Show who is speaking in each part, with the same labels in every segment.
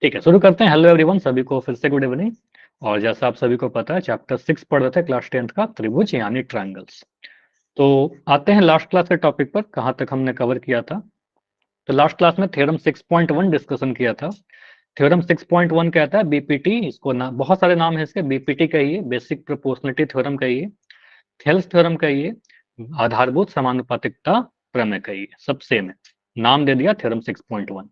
Speaker 1: ठीक है, शुरू करते हैं। हेलो एवरीवन, सभी को फिर से गुड इवनिंग। और जैसा आप सभी को पता है, चैप्टर 6 पढ़ रहे थे क्लास 10th का, त्रिभुज यानी ट्रायंगल्स। तो आते हैं लास्ट क्लास के टॉपिक पर, कहाँ तक हमने कवर किया था। तो लास्ट क्लास में थ्योरम 6.1 डिस्कशन किया था। थ्योरम 6.1 कहता है बीपीटी, इसको ना बहुत सारे नाम है इसके, बीपीटी कहिए, बेसिक प्रोपोर्शनलिटी थ्योरम कहिए, थेल्स थ्योरम कहिए, आधारभूत समानुपातिकता प्रमेय कहिए, सब सेम है। नाम दे दिया थ्योरम 6.1।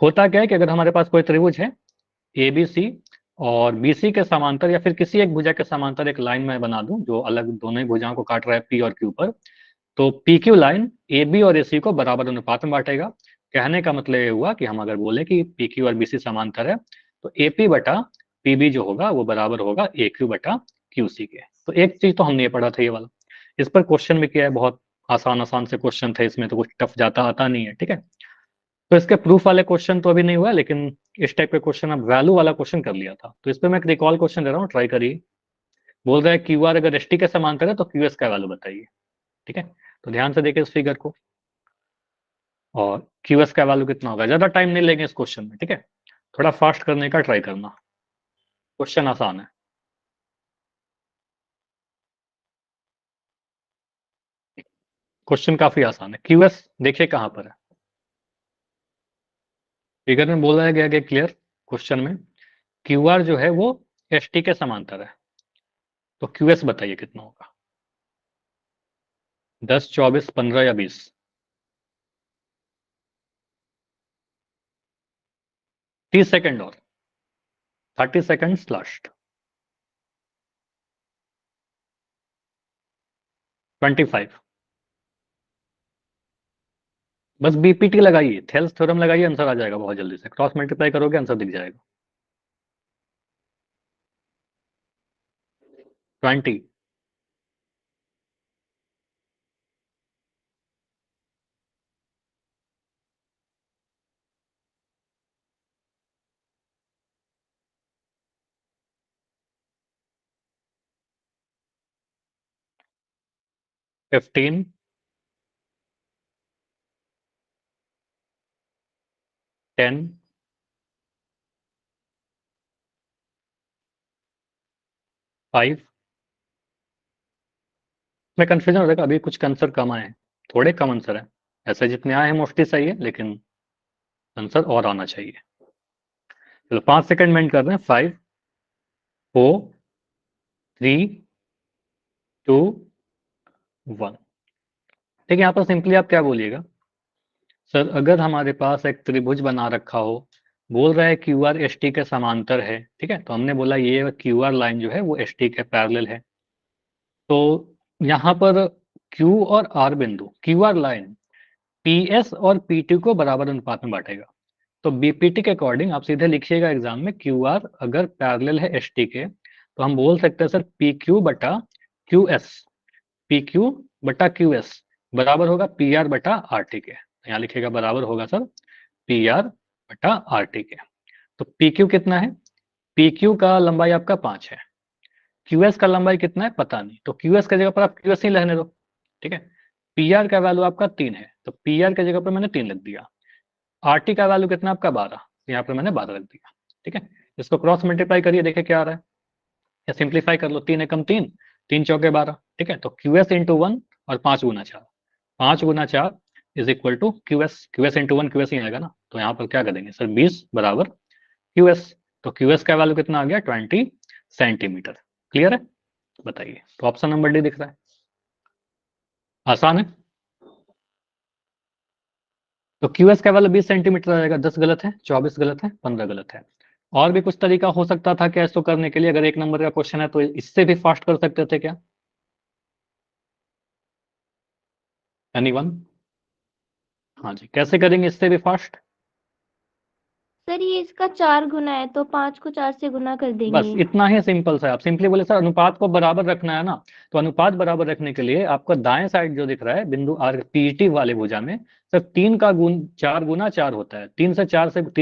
Speaker 1: होता क्या है कि अगर हमारे पास कोई त्रिभुज है ए बी सी, और बीसी के समांतर या फिर किसी एक भुजा के समांतर एक लाइन में बना दूं जो अलग दोनों ही भुजाओं को काट रहा है पी और क्यू पर, तो P Q line A B और ए सी को बराबर अनुपात में बांटेगा। कहने का मतलब ये हुआ कि हम अगर बोले कि पी क्यू और बीसी समांतर है, तो ए पी बटा पी बी जो होगा वो बराबर होगा ए क्यू बटा क्यू सी के। तो एक चीज तो हमने ये पढ़ा था ये वाला, इस पर क्वेश्चन भी किया है, बहुत आसान आसान से क्वेश्चन थे इसमें, तो कुछ टफ जाता आता नहीं है। ठीक है, तो इसके प्रूफ वाले क्वेश्चन तो अभी नहीं हुआ, लेकिन इस टाइप के क्वेश्चन अब वैल्यू वाला क्वेश्चन कर लिया था, तो इस पे मैं एक रिकॉल क्वेश्चन दे रहा हूँ, ट्राई करिए। बोल रहा है क्यू आर अगर एस टी के समांतर है तो क्यू एस का वैल्यू बताइए। ठीक है, तो ध्यान से देखिए इस फिगर को, और क्यू एस का वैल्यू कितना होगा। ज्यादा टाइम नहीं लेंगे इस क्वेश्चन में, ठीक है, थोड़ा फास्ट करने का ट्राई करना, क्वेश्चन आसान है। क्वेश्चन काफी आसान है। क्यू एस देखिए कहां पर है, फिगर में बोला गया कि क्लियर क्वेश्चन में क्यू आर जो है वो एस टी के समांतर है, तो क्यू एस बताइए कितना होगा। 10, 24, 15 या 20? 30 सेकेंड और, 30 सेकेंड्स लास्ट। 25। बस बीपीटी लगाइए, थेल्स थ्योरम लगाइए, आंसर आ जाएगा बहुत जल्दी से, क्रॉस मल्टीप्लाई करोगे आंसर दिख जाएगा। 20। 15। 10। 5। में कंफ्यूजन हो जाएगा, अभी कुछ आंसर कम आए हैं, थोड़े कम आंसर है। ऐसे जितने आए हैं मोस्टली सही है, लेकिन आंसर और आना चाहिए। चलो 5 सेकंड मेंट कर रहे हैं। 5, 4, 3, 2, 1। ठीक है, यहाँ पर सिंपली आप क्या बोलिएगा, सर अगर हमारे पास एक त्रिभुज बना रखा हो, बोल रहा है क्यू आर एस टी के समांतर है, ठीक है, तो हमने बोला ये क्यू आर लाइन जो है वो एस टी के पैरेलल है। तो यहाँ पर Q और R बिंदु, Q R line P S और पी टी को बराबर अनुपात में बांटेगा। तो बीपीटी के अकॉर्डिंग आप सीधे लिखिएगा एग्जाम में, क्यू आर अगर पैरेलल है एस टी के, तो हम बोल सकते हैं सर पी क्यू बटा क्यू एस, पी क्यू बटा क्यू एस बराबर होगा पी आर बटा आर टी के। यहाँ लिखिएगा बराबर होगा सर पी आर बटा आर टी के। तो पी क्यू कितना है, पी क्यू का लंबाई आपका 5 है, क्यू एस का लंबाई कितना है पता नहीं, तो क्यू एस की जगह पर आप क्यू एस ही रहने दो। ठीक है, पी आर का वैल्यू आपका 3 है, तो पी आर की जगह पर मैंने 3 लिख दिया। आर टी का वैल्यू कितना आपका 12, यहाँ पर मैंने 12 लिख दिया। ठीक है, इसको क्रॉस मल्टीप्लाई करिए, देखिए क्या आ रहा है, या सिंप्लीफाई कर लो, 3 एकम 3, 3 चौके 12। ठीक है, तो क्यू एस इंटू 1 और 5 गुना 4, 5 गुना 4 is equal to Q S into 1 Q S ही आएगा ना, तो यहाँ पर क्या करेंगे सर 20 बराबर क्यू एस। तो क्यू एस का वैल्यू कितना आ गया 20 सेंटीमीटर। क्लियर है, बताइए। तो ऑप्शन नंबर डी दिख रहा है, आसान है। तो क्यू एस का वैल्यू 20 सेंटीमीटर आएगा, 10 गलत है, 24 गलत है, 15 गलत है। और भी कुछ तरीका हो सकता था क्या इसको करने के लिए, अगर एक नंबर का क्वेश्चन है तो इससे भी फास्ट कर सकते थे क्या, एनीवन? हाँ जी, कैसे करेंगे इससे भी फास्ट?
Speaker 2: सर ये इसका 4 गुना है तो 5 को 4 से गुना कर
Speaker 1: बस
Speaker 2: देंगे।
Speaker 1: इतना ही सिंपल सा है। आप सिंपली बोले सर अनुपात को बराबर रखना है ना, तो अनुपात बराबर रखने के लिए आपको दाएं साइड जो दिख रहा है बिंदु आर पीटी वाले भुजा में, सर 3 का गुण 4 गुना 4 होता है, 3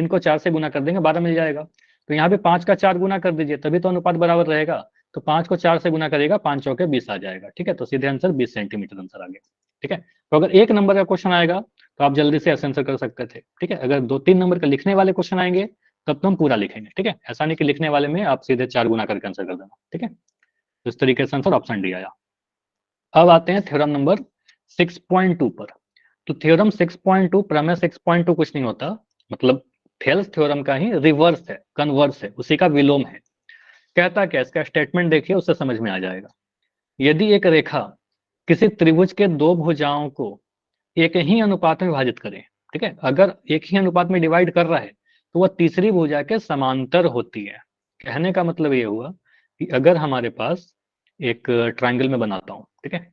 Speaker 1: को 4 से गुना कर देंगे 12 मिल जाएगा। तो यहाँ पे 5 का 4 गुना कर दीजिए, तभी तो अनुपात बराबर रहेगा। तो 5 को 4 से गुना करेगा, 5 चौके 20 आ जाएगा। ठीक है, तो सीधे आंसर 20 सेंटीमीटर आंसर आ गया। ठीक है, तो अगर एक नंबर का क्वेश्चन आएगा तो आप जल्दी से ऐसे आंसर कर सकते थे। ठीक है, अगर 2-3 नंबर का लिखने वाले क्वेश्चन आएंगे तब तो हम पूरा लिखेंगे, ठीक है। ऐसा नहीं कि लिखने वाले में आप सीधे 4 गुना करके आंसर कर देना, ठीक है। तो इस तरीके से आंसर ऑप्शन डी आया। अब आते हैं थ्योरम नंबर 6.2 पर। तो थ्योरम 6.2, प्रमेय 6.2 कुछ नहीं होता, मतलब थेल्स थ्योरम का ही रिवर्स है, कन्वर्स है, उसी का विलोम है। कहता क्या, इसका स्टेटमेंट देखिए, उससे समझ में आ जाएगा। यदि एक रेखा किसी त्रिभुज के दो भुजाओं को एक ही अनुपात में विभाजित करे, ठीक है, अगर एक ही अनुपात में डिवाइड कर रहा है तो वह तीसरी भुजा के समांतर होती है। कहने का मतलब ये हुआ कि अगर हमारे पास एक ट्रायंगल में बनाता हूं, ठीक है,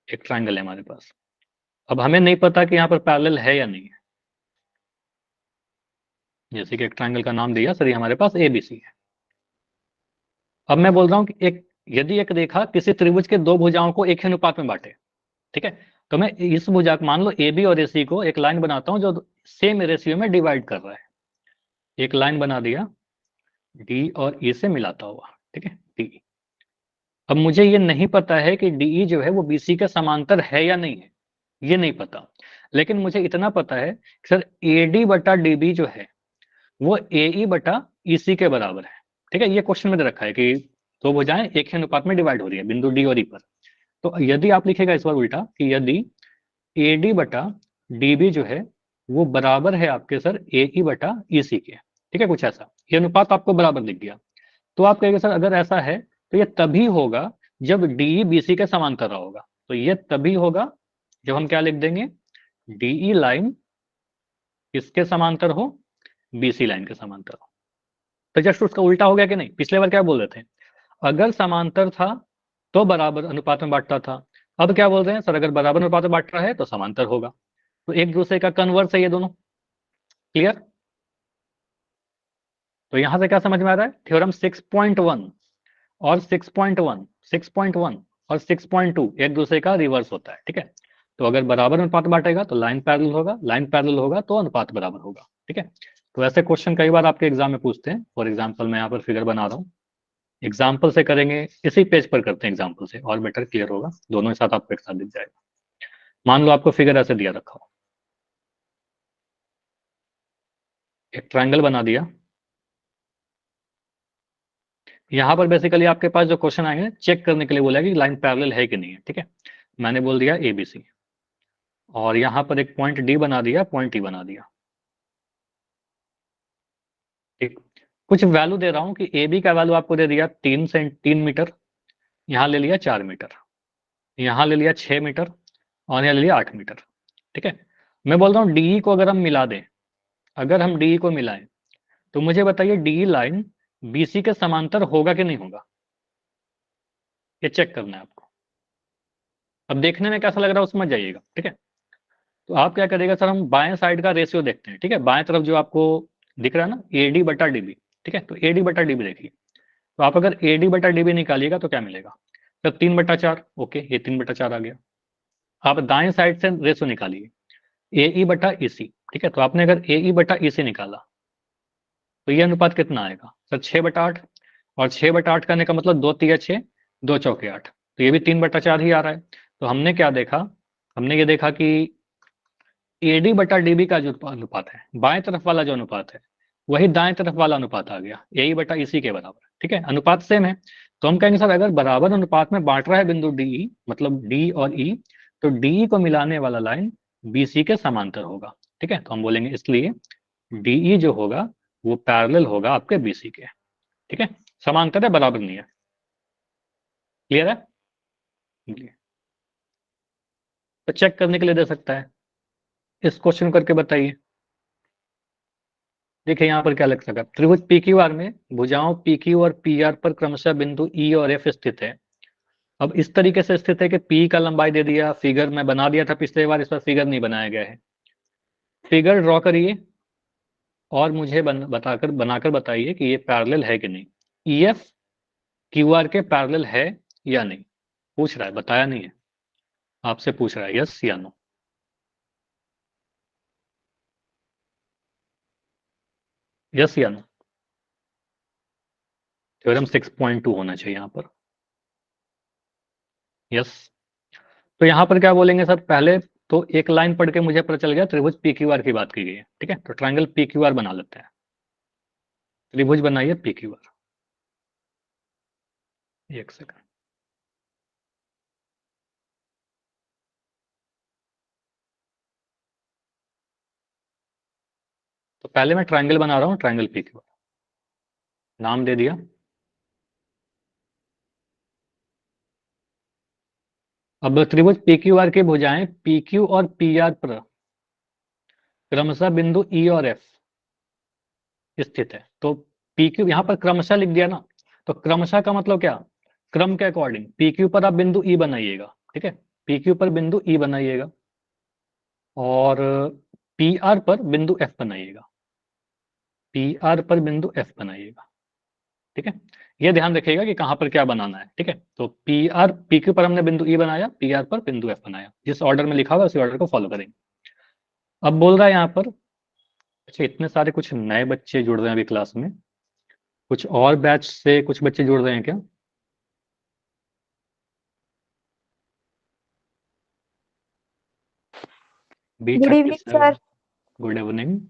Speaker 1: एक ट्रायंगल है हमारे पास। अब हमें नहीं पता कि यहाँ पर पैरेलल है या नहीं है। जैसे कि एक ट्रायंगल का नाम दिया सर, ये हमारे पास एबीसी है। अब मैं बोल रहा हूँ कि यदि एक रेखा किसी त्रिभुज के दो भुजाओं को एक ही अनुपात में बांटे, ठीक है, तो मैं इस भुजा, मान लो ए बी और ए सी को एक लाइन बनाता हूं जो सेम रेशियो में डिवाइड कर रहा है। एक लाइन बना दिया डी और ई से मिलाता हुआ, ठीक है, डी। अब मुझे ये नहीं पता है कि डीई जो है वो बीसी के समांतर है या नहीं है, ये नहीं पता। लेकिन मुझे इतना पता है कि सर एडी बटा डीबी जो है वो एई बटा ईसी के बराबर है, ठीक है। ये क्वेश्चन में दे रखा है कि दो भुजाएं एक ही अनुपात में डिवाइड हो रही है बिंदु डी और ई पर। तो यदि आप लिखेगा इस बार उल्टा कि यदि एडी बटा डीबी जो है वो बराबर है आपके सर एई बटा ईसी के, ठीक है, कुछ ऐसा, ये अनुपात आपको बराबर दिख गया। तो आप कहेंगे सर अगर ऐसा है तो ये तभी होगा जब डीई बीसी के समांतर रहा होगा। तो ये तभी होगा जब हम क्या लिख देंगे, डीई लाइन किसके समांतर हो, बीसी लाइन के समांतर हो। तो जस्ट उसका उल्टा हो गया कि नहीं, पिछले बार क्या बोल रहे थे, अगर समांतर था तो बराबर अनुपात में बांटता था। अब क्या बोल रहे हैं सर, अगर बराबर अनुपात में बांट रहा है तो समांतर होगा। तो एक दूसरे का कन्वर्स है ये दोनों। क्लियर। तो यहां से क्या समझ में आ रहा है, थ्योरम 6.1 और 6.1, 6.1 और 6.2 एक दूसरे का रिवर्स होता है, ठीक है। तो अगर बराबर अनुपात बांटेगा तो लाइन पैरेलल होगा, लाइन पैरेलल होगा तो अनुपात बराबर होगा, ठीक है। तो ऐसे क्वेश्चन कई बार आपके एग्जाम में पूछते हैं। फॉर एग्जाम्पल मैं यहाँ पर फिगर बना रहा हूँ, एग्जाम्पल से करेंगे, इसी पेज पर करते हैं एग्जाम्पल से, और बेटर क्लियर होगा, दोनों के साथ आपको एक साथ दिख जाएगा। मान लो आपको फिगर ऐसे दिया रखा हो, एक ट्रायंगल बना दिया। यहाँ पर बेसिकली आपके पास जो क्वेश्चन आएंगे चेक करने के लिए बोला कि लाइन पैरेलल है कि नहीं है, ठीक है। मैंने बोल दिया एबीसी, और यहाँ पर एक पॉइंट डी बना दिया, पॉइंट ई बना दिया, ठीक। कुछ वैल्यू दे रहा हूँ कि ए बी का वैल्यू आपको दे दिया 3 मीटर, यहाँ ले लिया 4 मीटर, यहाँ ले लिया 6 मीटर, और यहाँ ले लिया 8 मीटर, ठीक है। मैं बोल रहा हूँ डीई को अगर हम मिला दें, अगर हम डीई को मिलाएं तो मुझे बताइए डीई लाइन बीसी के समांतर होगा कि नहीं होगा, ये चेक करना है आपको। अब देखने में कैसा लग रहा है उसमें जाइएगा, ठीक है। तो आप क्या करिएगा सर, हम बाएं साइड का रेशियो देखते हैं, ठीक है। बाएं तरफ जो आपको दिख रहा है ना एडी बटा डीबी, ठीक है, तो एडी बटा डीबी देखिए। तो आप अगर एडी बटा डीबी निकालिएगा तो क्या मिलेगा सर, 3/4, ओके, ये 3/4 आ गया। आप दाएं साइड से रेशियो निकालिए एई बटा ईसी, ठीक है। तो आपने अगर एई बटा ईसी निकाला तो ये अनुपात कितना आएगा सर, 6/8। और 6/8 करने का मतलब 2×3 = 6, 2×4 = 8, तो ये भी 3/4 ही आ रहा है। तो हमने क्या देखा, हमने ये देखा कि एडी बटा डीबी का जो अनुपात है, बाएं तरफ वाला जो अनुपात है, वही दाएं तरफ वाला अनुपात आ गया एई बटा ईसी के बराबर, ठीक है, अनुपात सेम है। तो हम कहेंगे सर अगर बराबर अनुपात में बांट रहा है बिंदु डी, मतलब डी और ई, तो डी को मिलाने वाला लाइन बीसी के समांतर होगा, ठीक है। तो हम बोलेंगे इसलिए डीई जो होगा वो पैरेलल होगा आपके बीसी के, ठीक है। समांतर है, बराबर नहीं है। क्लियर है। Clear। तो चेक करने के लिए दे सकता है, इस क्वेश्चन करके बताइए। देखिए यहाँ पर क्या लग सकता है, त्रिभुज पी क्यू आर में भुजाओं पी क्यू और पी आर पर क्रमशः बिंदु ई और एफ स्थित है। अब इस तरीके से स्थित है कि पी का लंबाई दे दिया, फिगर में बना दिया था पिछले बार, इस बार फिगर नहीं बनाया गया है। फिगर ड्रॉ करिए और मुझे बनाकर बताइए कि ये पैरेलल है कि नहीं, ई एफ क्यू आर के पैरेलल है या नहीं, पूछ रहा है, बताया नहीं है, आपसे पूछ रहा है, यस या नो। यस या नो, थ्योरम 6.2 होना चाहिए यहाँ पर। यस। तो यहाँ पर क्या बोलेंगे सर, पहले तो एक लाइन पढ़ के मुझे पता चल गया त्रिभुज पी क्यू आर की बात की गई है। ठीक है, तो ट्रायंगल पी क्यू आर बना लेते हैं। त्रिभुज बनाइए पी क्यू आर। एक सेकंड। तो पहले मैं ट्रायंगल बना रहा हूं, ट्रायंगल पी क्यू आर, नाम दे दिया। अब त्रिभुज पी क्यू आर की भुजाएं पी क्यू और पी आर पर क्रमशः बिंदु ई और एफ स्थित है। तो पी क्यू यहां पर क्रमशः लिख दिया ना, तो क्रमशः का मतलब क्या, क्रम के अकॉर्डिंग पी क्यू पर आप बिंदु ई बनाइएगा। ठीक है, पी क्यू पर बिंदु ई बनाइएगा और पी आर पर बिंदु एफ बनाइएगा। पी आर पर बिंदु एफ बनाइएगा। ठीक है, ये ध्यान रखिएगा कि कहां पर क्या बनाना है। ठीक है, तो पी आर पी क्यू पर हमने बिंदु ई बनाया, पी आर पर बिंदु एफ बनाया, जिस ऑर्डर में लिखा हुआ उसी ऑर्डर को फॉलो करेंगे। अब बोल रहा है यहाँ पर, अच्छा इतने सारे कुछ नए बच्चे जुड़ रहे हैं अभी क्लास में, कुछ और बैच से कुछ बच्चे जुड़ रहे हैं क्या? Be
Speaker 3: good
Speaker 1: thirty
Speaker 3: evening
Speaker 1: seven
Speaker 3: sir.
Speaker 1: Good evening.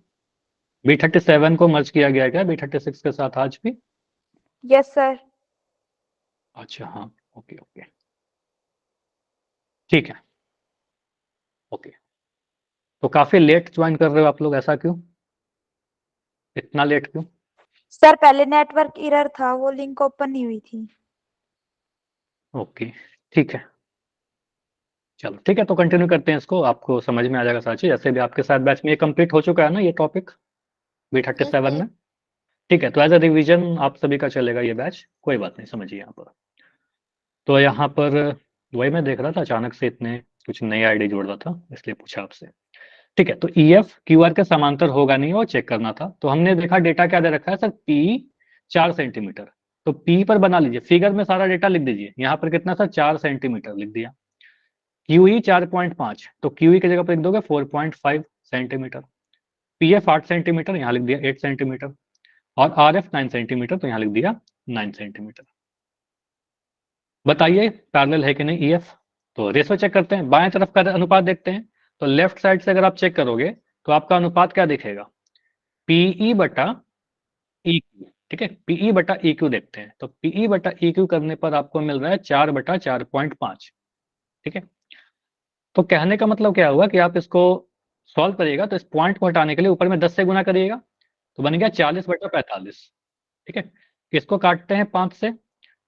Speaker 1: B37 को मर्ज किया गया है क्या B36 के साथ आज भी?
Speaker 3: Yes sir.
Speaker 1: अच्छा हाँ, ओके ओके, ठीक है, ओके। तो काफी लेट ज्वाइन कर रहे हो आप लोग, ऐसा क्यों, इतना लेट क्यों?
Speaker 3: सर पहले नेटवर्क एरर था, वो लिंक ओपन नहीं हुई थी।
Speaker 1: ओके, ठीक है, चलो ठीक है, तो कंटिन्यू करते हैं इसको, आपको समझ में आ जाएगा सारा चीज। ऐसे भी आपके साथ बैच में ये कंप्लीट हो चुका है ना ये टॉपिक
Speaker 2: यस
Speaker 1: B37
Speaker 2: सर।
Speaker 1: में। ठीक है, तो एज अ रिवीजन आप सभी का चलेगा ये बैच, कोई बात नहीं, समझिए यहाँ पर। तो यहाँ पर वही मैं देख रहा था, अचानक से इतने कुछ नई आईडी जोड़ रहा था, इसलिए पूछा आपसे। ठीक है, तो ई एफ क्यू आर के समांतर होगा नहीं, वो चेक करना था। तो हमने देखा डेटा क्या दे रखा है सर, पी 4 सेंटीमीटर। तो पी पर बना लीजिए, फिगर में सारा डेटा लिख दीजिए। यहाँ पर कितना सर, 4 सेंटीमीटर लिख दिया। क्यू ई 4.5, तो क्यू ई की जगह पर लिख दोगे 4.5 सेंटीमीटर। पी एफ 8 सेंटीमीटर, यहाँ लिख दिया 8 सेंटीमीटर। और आर एफ 9 सेंटीमीटर, तो यहाँ लिख दिया 9 सेंटीमीटर। बताइए पैरेलल है कि नहीं ई एफ। तो रेशो चेक करते हैं, बाएं तरफ का अनुपात देखते हैं। तो लेफ्ट साइड से अगर आप चेक करोगे तो आपका अनुपात क्या दिखेगा, पीई बटा ई क्यू। ठीक है, पीई बटा ई क्यू देखते हैं। तो पीई बटा ई क्यू करने पर आपको मिल रहा है 4/4.5। ठीक है, तो कहने का मतलब क्या हुआ कि आप इसको सॉल्व करिएगा तो इस पॉइंट को हटाने के लिए ऊपर में 10 से गुना करिएगा, तो बन गया 40/45। ठीक है, इसको काटते हैं 5 से,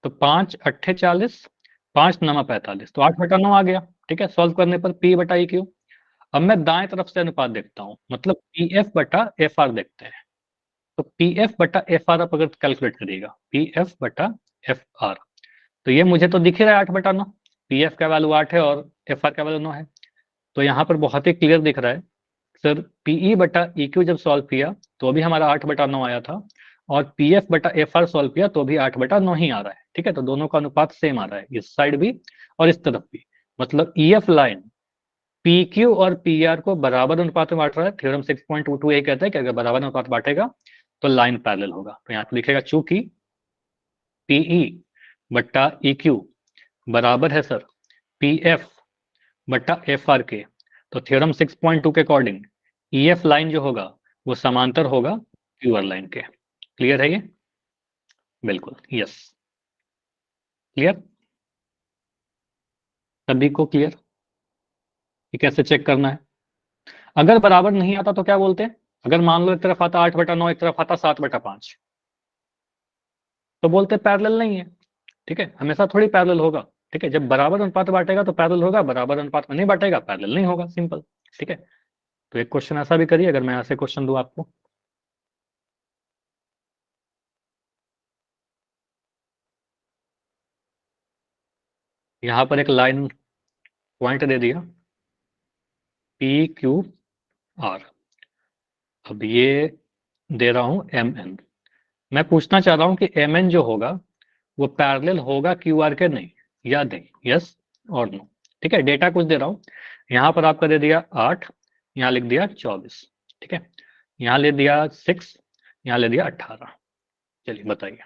Speaker 1: तो 5 × 8 = 40, 5 × 9 = 45, तो 8/9 आ गया। ठीक है, सॉल्व करने पर पी बटा ई क्यू। अब मैं दाएं तरफ से अनुपात देखता हूं, मतलब पी एफ बटा एफ आर देखते हैं। तो पी एफ बटा एफ आर आप अगर कैलकुलेट करिएगा, पी एफ बटा एफ आर, तो ये मुझे तो दिख ही रहा है 8/9। पी एफ का वैल्यू 8 है और एफ आर का वैल्यू 9 है, तो यहाँ पर बहुत ही क्लियर दिख रहा है। सर पीई बटा ई क्यू जब सॉल्व किया तो अभी हमारा 8/9 आया था, और पी एफ बटा एफ आर सॉल्व किया तो भी 8/9 ही आ रहा है। ठीक है, तो दोनों का अनुपात सेम आ रहा है, इस साइड भी और इस तरफ भी। मतलब E F line P Q और पी आर को बराबर अनुपात में बांट रहा है। थ्योरम 6.22 ये कहता है कि अगर बराबर अनुपात बांटेगा तो लाइन पैरेलल होगा। तो यहाँ पे लिखेगा चूंकि पीई बट्टा ई क्यू बराबर है सर पी एफ बट्टा एफ आर के, तो थ्योरम 6.2 के अकॉर्डिंग ई एफ लाइन जो होगा वो समांतर होगा क्यू आर लाइन के। क्लियर है ये? बिल्कुल, यस, क्लियर, सभी को क्लियर कि कैसे चेक करना है। अगर बराबर नहीं आता तो क्या बोलते हैं, अगर मान लो एक तरफ आता 8/9, एक तरफ आता 7/5, तो बोलते पैरेलल नहीं है। ठीक है, हमेशा थोड़ी पैरेलल होगा। ठीक है, जब बराबर अनुपात बांटेगा तो पैरेलल होगा, बराबर अनुपात में नहीं बांटेगा पैरेलल नहीं होगा, सिंपल। ठीक है, तो एक क्वेश्चन ऐसा भी करिए, अगर मैं ऐसे क्वेश्चन दूं आपको। यहां पर एक लाइन पॉइंट दे दिया पी क्यू आर, अब ये दे रहा हूं एम एन। मैं पूछना चाह रहा हूं कि एम एन जो होगा वो पैरेलल होगा क्यू आर के, नहीं या नहीं, यस और नो। ठीक है, डेटा कुछ दे रहा हूं, यहां पर आपका दे दिया 8, यहां लिख दिया 24। ठीक है, यहां ले दिया 6, यहां ले दिया 18। चलिए बताइए।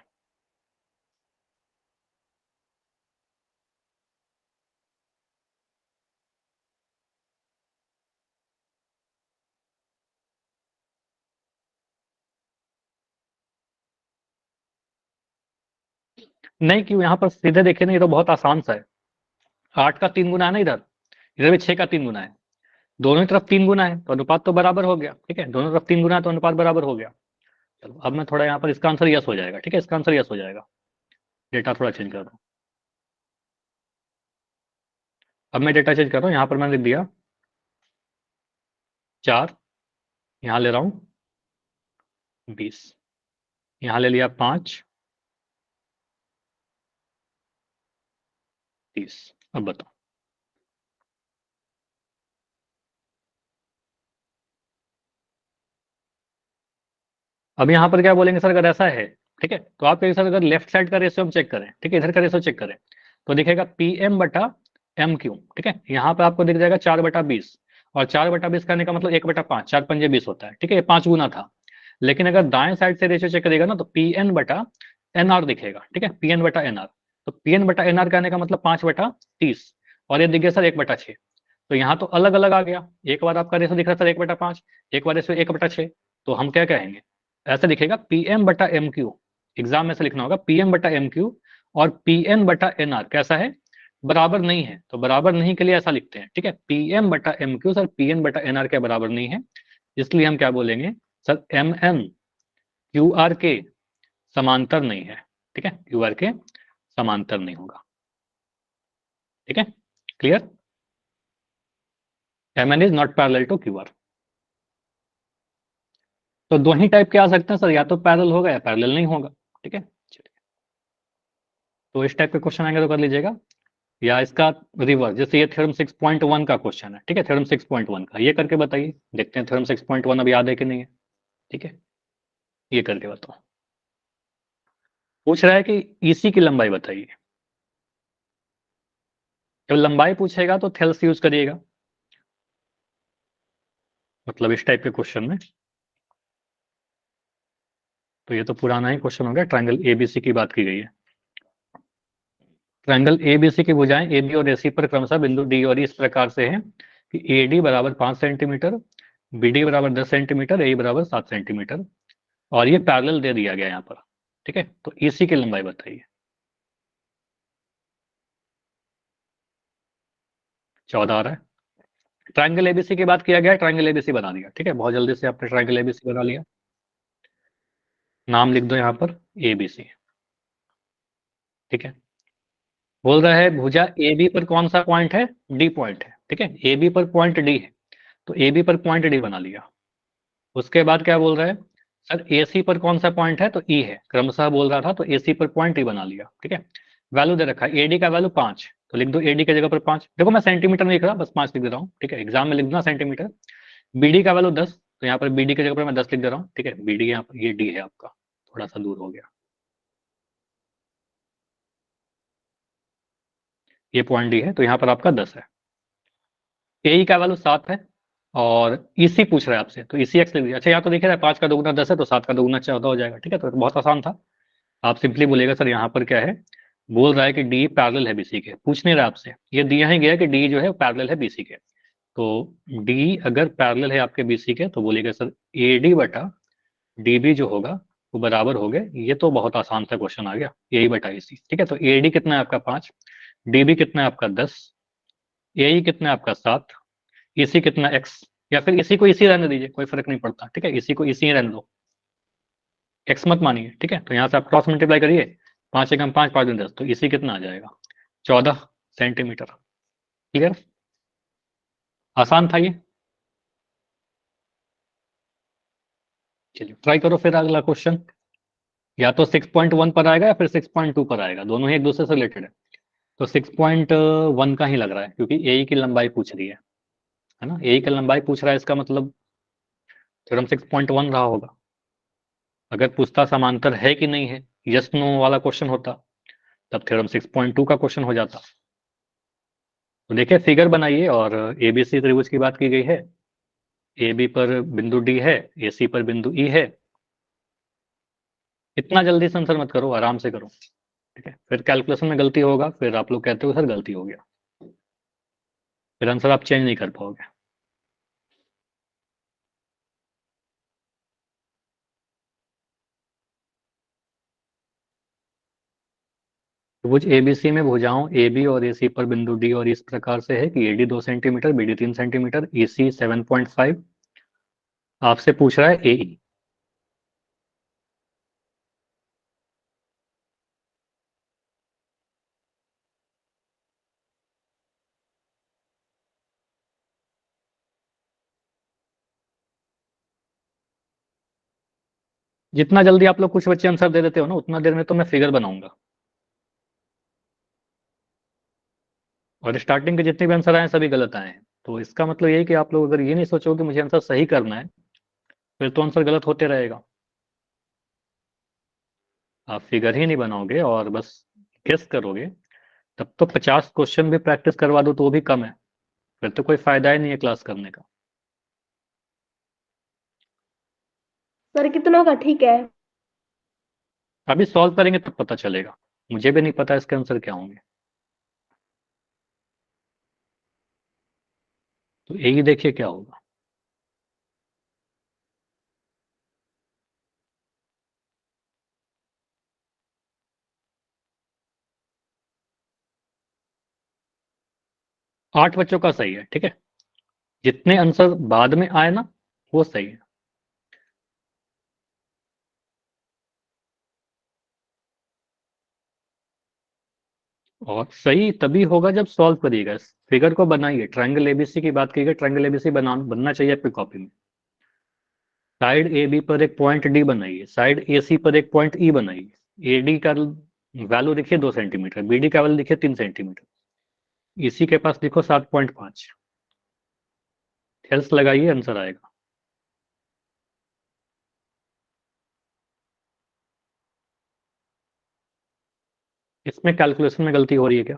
Speaker 1: नहीं, क्यों? यहाँ पर सीधे देखिए ना, ये तो बहुत आसान सा है। 8 का 3 गुना है ना, इधर इधर भी 6 का 3 गुना है, दोनों ही तरफ 3 गुना है तो अनुपात तो बराबर हो गया। ठीक है, दोनों तरफ 3 गुना है तो अनुपात बराबर हो गया। चलो अब मैं थोड़ा यहाँ पर, इसका आंसर यस हो जाएगा। ठीक है, इसका आंसर यस हो जाएगा। डेटा थोड़ा चेंज कर रहा हूँ। अब मैं डेटा चेंज कर रहा हूँ, यहाँ पर मैंने लिख दिया 4, यहाँ ले रहा हूँ 20, यहाँ ले लिया 5, 30। अब बताओ। अब यहाँ पर क्या बोलेंगे सर, अगर ऐसा है, ठीक है, तो आप कहेंगे सर अगर लेफ्ट साइड का रेशियो हम चेक करें, ठीक है, इधर का रेशियो चेक करें, तो दिखेगा PM बटा एम क्यू। ठीक है, यहाँ पे आपको दिख जाएगा 4/20, और 4/20 करने का मतलब 1/5, 4×5 = 20 होता है। ठीक है, ये 5 गुना था। लेकिन अगर दाएं साइड से रेशियो चेक करेगा ना, तो PN/NR दिखेगा। ठीक है, PN/NR, तो PN/NR करने का मतलब 5/30, और ये दिख गया सर 1/6। तो यहाँ तो अलग अलग आ गया, एक बार आपका रेशो दिख रहा था 1/5, एक बार रेशो 1/6। तो हम क्या कहेंगे, ऐसा दिखेगा PM/MQ। एग्जाम में ऐसा लिखना होगा PM/MQ, और PN/NR कैसा है, बराबर नहीं है। तो बराबर नहीं के लिए ऐसा लिखते हैं। ठीक है, PM/MQ सर PN/NR के बराबर नहीं है, इसलिए हम क्या बोलेंगे सर, MN QR के समांतर नहीं है। ठीक है, QR के समांतर नहीं होगा। ठीक है, clear? MN is not parallel to QR। तो दो ही टाइप के आ सकते हैं सर, या तो पैरेलल होगा या पैरेलल नहीं होगा। ठीक है, चलिए, तो इस टाइप के क्वेश्चन आएंगे तो कर लीजिएगा, या इसका रिवर्स, जैसे ये थ्योरम 6.1 का क्वेश्चन है। ठीक है, थ्योरम 6.1 का ये करके बताइए, देखते हैं थ्योरम 6.1 अब याद है कि नहीं है। ठीक है, ये करके बताओ। पूछ रहा है कि ईसी की लंबाई बताइए। जब लंबाई पूछेगा तो थेल्स यूज करिएगा, मतलब इस टाइप के क्वेश्चन में। तो ये तो पुराना ही क्वेश्चन हो गया, ट्रायंगल एबीसी की बात की गई है। ट्रायंगल एबीसी की भुजाएं AB और AC पर क्रमशः बिंदु D और E इस प्रकार से है कि AD बराबर 5 सेंटीमीटर, BD बराबर 10 सेंटीमीटर, AE बराबर 7 सेंटीमीटर, और ये पैरेलल दे दिया गया यहाँ पर। ठीक है, तो EC की लंबाई बताइए। 14 आ रहा है। ट्रायंगल एबीसी की बात किया गया, ट्रायंगल एबीसी बना दिया। ठीक है, बहुत जल्दी से आपने ट्रायंगल एबीसी बना लिया। नाम लिख दो यहाँ पर एबीसी। ठीक है, बोल रहा है भुजा AB पर कौन सा पॉइंट है, D पॉइंट है। ठीक है, AB पर पॉइंट D है, तो AB पर पॉइंट D बना लिया। उसके बाद क्या बोल रहा है सर, AC पर कौन सा पॉइंट है, तो E है, क्रमशः बोल रहा था, तो AC पर पॉइंट E बना लिया। ठीक है, वैल्यू दे रखा है AD का वैल्यू 5, तो लिख दो AD की जगह पर 5। देखो मैं सेंटीमीटर में लिख रहा, बस 5 लिख दे रहा हूँ। ठीक है, एग्जाम में लिख दूंगा सेंटीमीटर। BD का वैल्यू 10, तो यहाँ पर BD की जगह पर मैं 10 लिख दे रहा हूँ। ठीक है, BD यहाँ पर, ये D है आपका, थोड़ा सा दूर हो गया, ये पॉइंट D है, तो यहाँ पर आपका 10 है। AE का वैल्यू 7 है, और EC पूछ रहा है आपसे, तो ECX लिख दिया। अच्छा, यहाँ तो देखिए 5 का दोगुना 10 है, तो 7 का दोगुना 14 हो जाएगा। ठीक है, तो बहुत आसान था। आप सिंपली बोलेगा सर यहाँ पर क्या है, बोल रहा है कि डी पैरेलल है बीसी के, पूछ नहीं रहा आपसे, ये दिया ही गया कि डी जो है पैरेलल है बीसी के। तो डी अगर पैरेलल है आपके बीसी के, तो बोलिएगा सर AD/DB जो होगा वो बराबर हो गए, ये तो बहुत आसान सा क्वेश्चन आ गया, AE/AC। ठीक है, तो AD कितना है आपका 5, DB कितना है आपका 10, AE कितना है आपका 7, EC कितना X, या फिर इसी को इसी रहने दीजिए, कोई फर्क नहीं पड़ता। ठीक है, इसी को इसी ही रहने दो, एक्स मत मानिए। ठीक है, तो यहाँ से आप क्रॉस मल्टीप्लाई करिए, 5 एकम 5, 5 दूनी 10, तो इसी कितना आ जाएगा 14 सेंटीमीटर। क्लियर? आसान था ये। चलिए ट्राई करो फिर अगला क्वेश्चन, या तो 6.1 पर आएगा या फिर 6.2 पर आएगा, दोनों ही एक दूसरे से रिलेटेड है। तो 6.1 का ही लग रहा है, क्योंकि ए की लंबाई पूछ रही है ना, ए की लंबाई पूछ रहा है, इसका मतलब थ्योरम 6.1 रहा होगा। अगर पूछता समांतर है कि नहीं है, यस नो वाला क्वेश्चन होता, तब थ्योरम 6.2 का क्वेश्चन हो जाता। तो देखिए फिगर बनाइए, और एबीसी त्रिभुज की बात की गई है, ए बी पर बिंदु डी है, ए सी पर बिंदु ई है। इतना जल्दी से आंसर मत करो, आराम से करो। ठीक है, फिर कैलकुलेशन में गलती होगा, फिर आप लोग कहते हो सर गलती हो गया, फिर आंसर आप चेंज नहीं कर पाओगे। त्रिभुज एबीसी में भुजाओं AB और AC पर बिंदु D और इस प्रकार से है कि AD 2 centimetre, BD 3 centimetre, EC 7.5। आपसे पूछ रहा है AE। जितना जल्दी आप लोग कुछ बच्चे आंसर दे देते हो ना, उतना देर में तो मैं फिगर बनाऊंगा। और स्टार्टिंग के जितने भी आंसर आए सभी गलत आए हैं, तो इसका मतलब ये है कि आप लोग अगर ये नहीं सोचो कि मुझे आंसर सही करना है, फिर तो आंसर गलत होते रहेगा। आप फिगर ही नहीं बनाओगे और बस गेस करोगे, तब तो 50 क्वेश्चन भी प्रैक्टिस करवा दो तो भी कम है, फिर तो कोई फायदा ही नहीं है क्लास करने का।
Speaker 2: सर कितनों का ठीक है?
Speaker 1: अभी सॉल्व करेंगे तब पता चलेगा, मुझे भी नहीं पता इसके आंसर क्या होंगे। तो यही देखिए क्या होगा। आठ बच्चों का सही है, ठीक है। जितने आंसर बाद में आए ना, वो सही है। और सही तभी होगा जब सॉल्व करिएगा। फिगर को बनाइए, ट्रायंगल एबीसी की बात कीजिए, ट्रायंगल एबीसी बनना चाहिए आपकी कॉपी में। साइड ए बी पर एक पॉइंट डी बनाइए, साइड ए सी पर एक पॉइंट ई बनाइए। ए डी का वैल्यू लिखिए 2 सेंटीमीटर, बी डी का वैल्यू लिखिए 3 सेंटीमीटर, इसी के पास लिखो 7.5। हेल्स लगाइए, आंसर आएगा। इसमें कैलकुलेशन में गलती हो रही है क्या?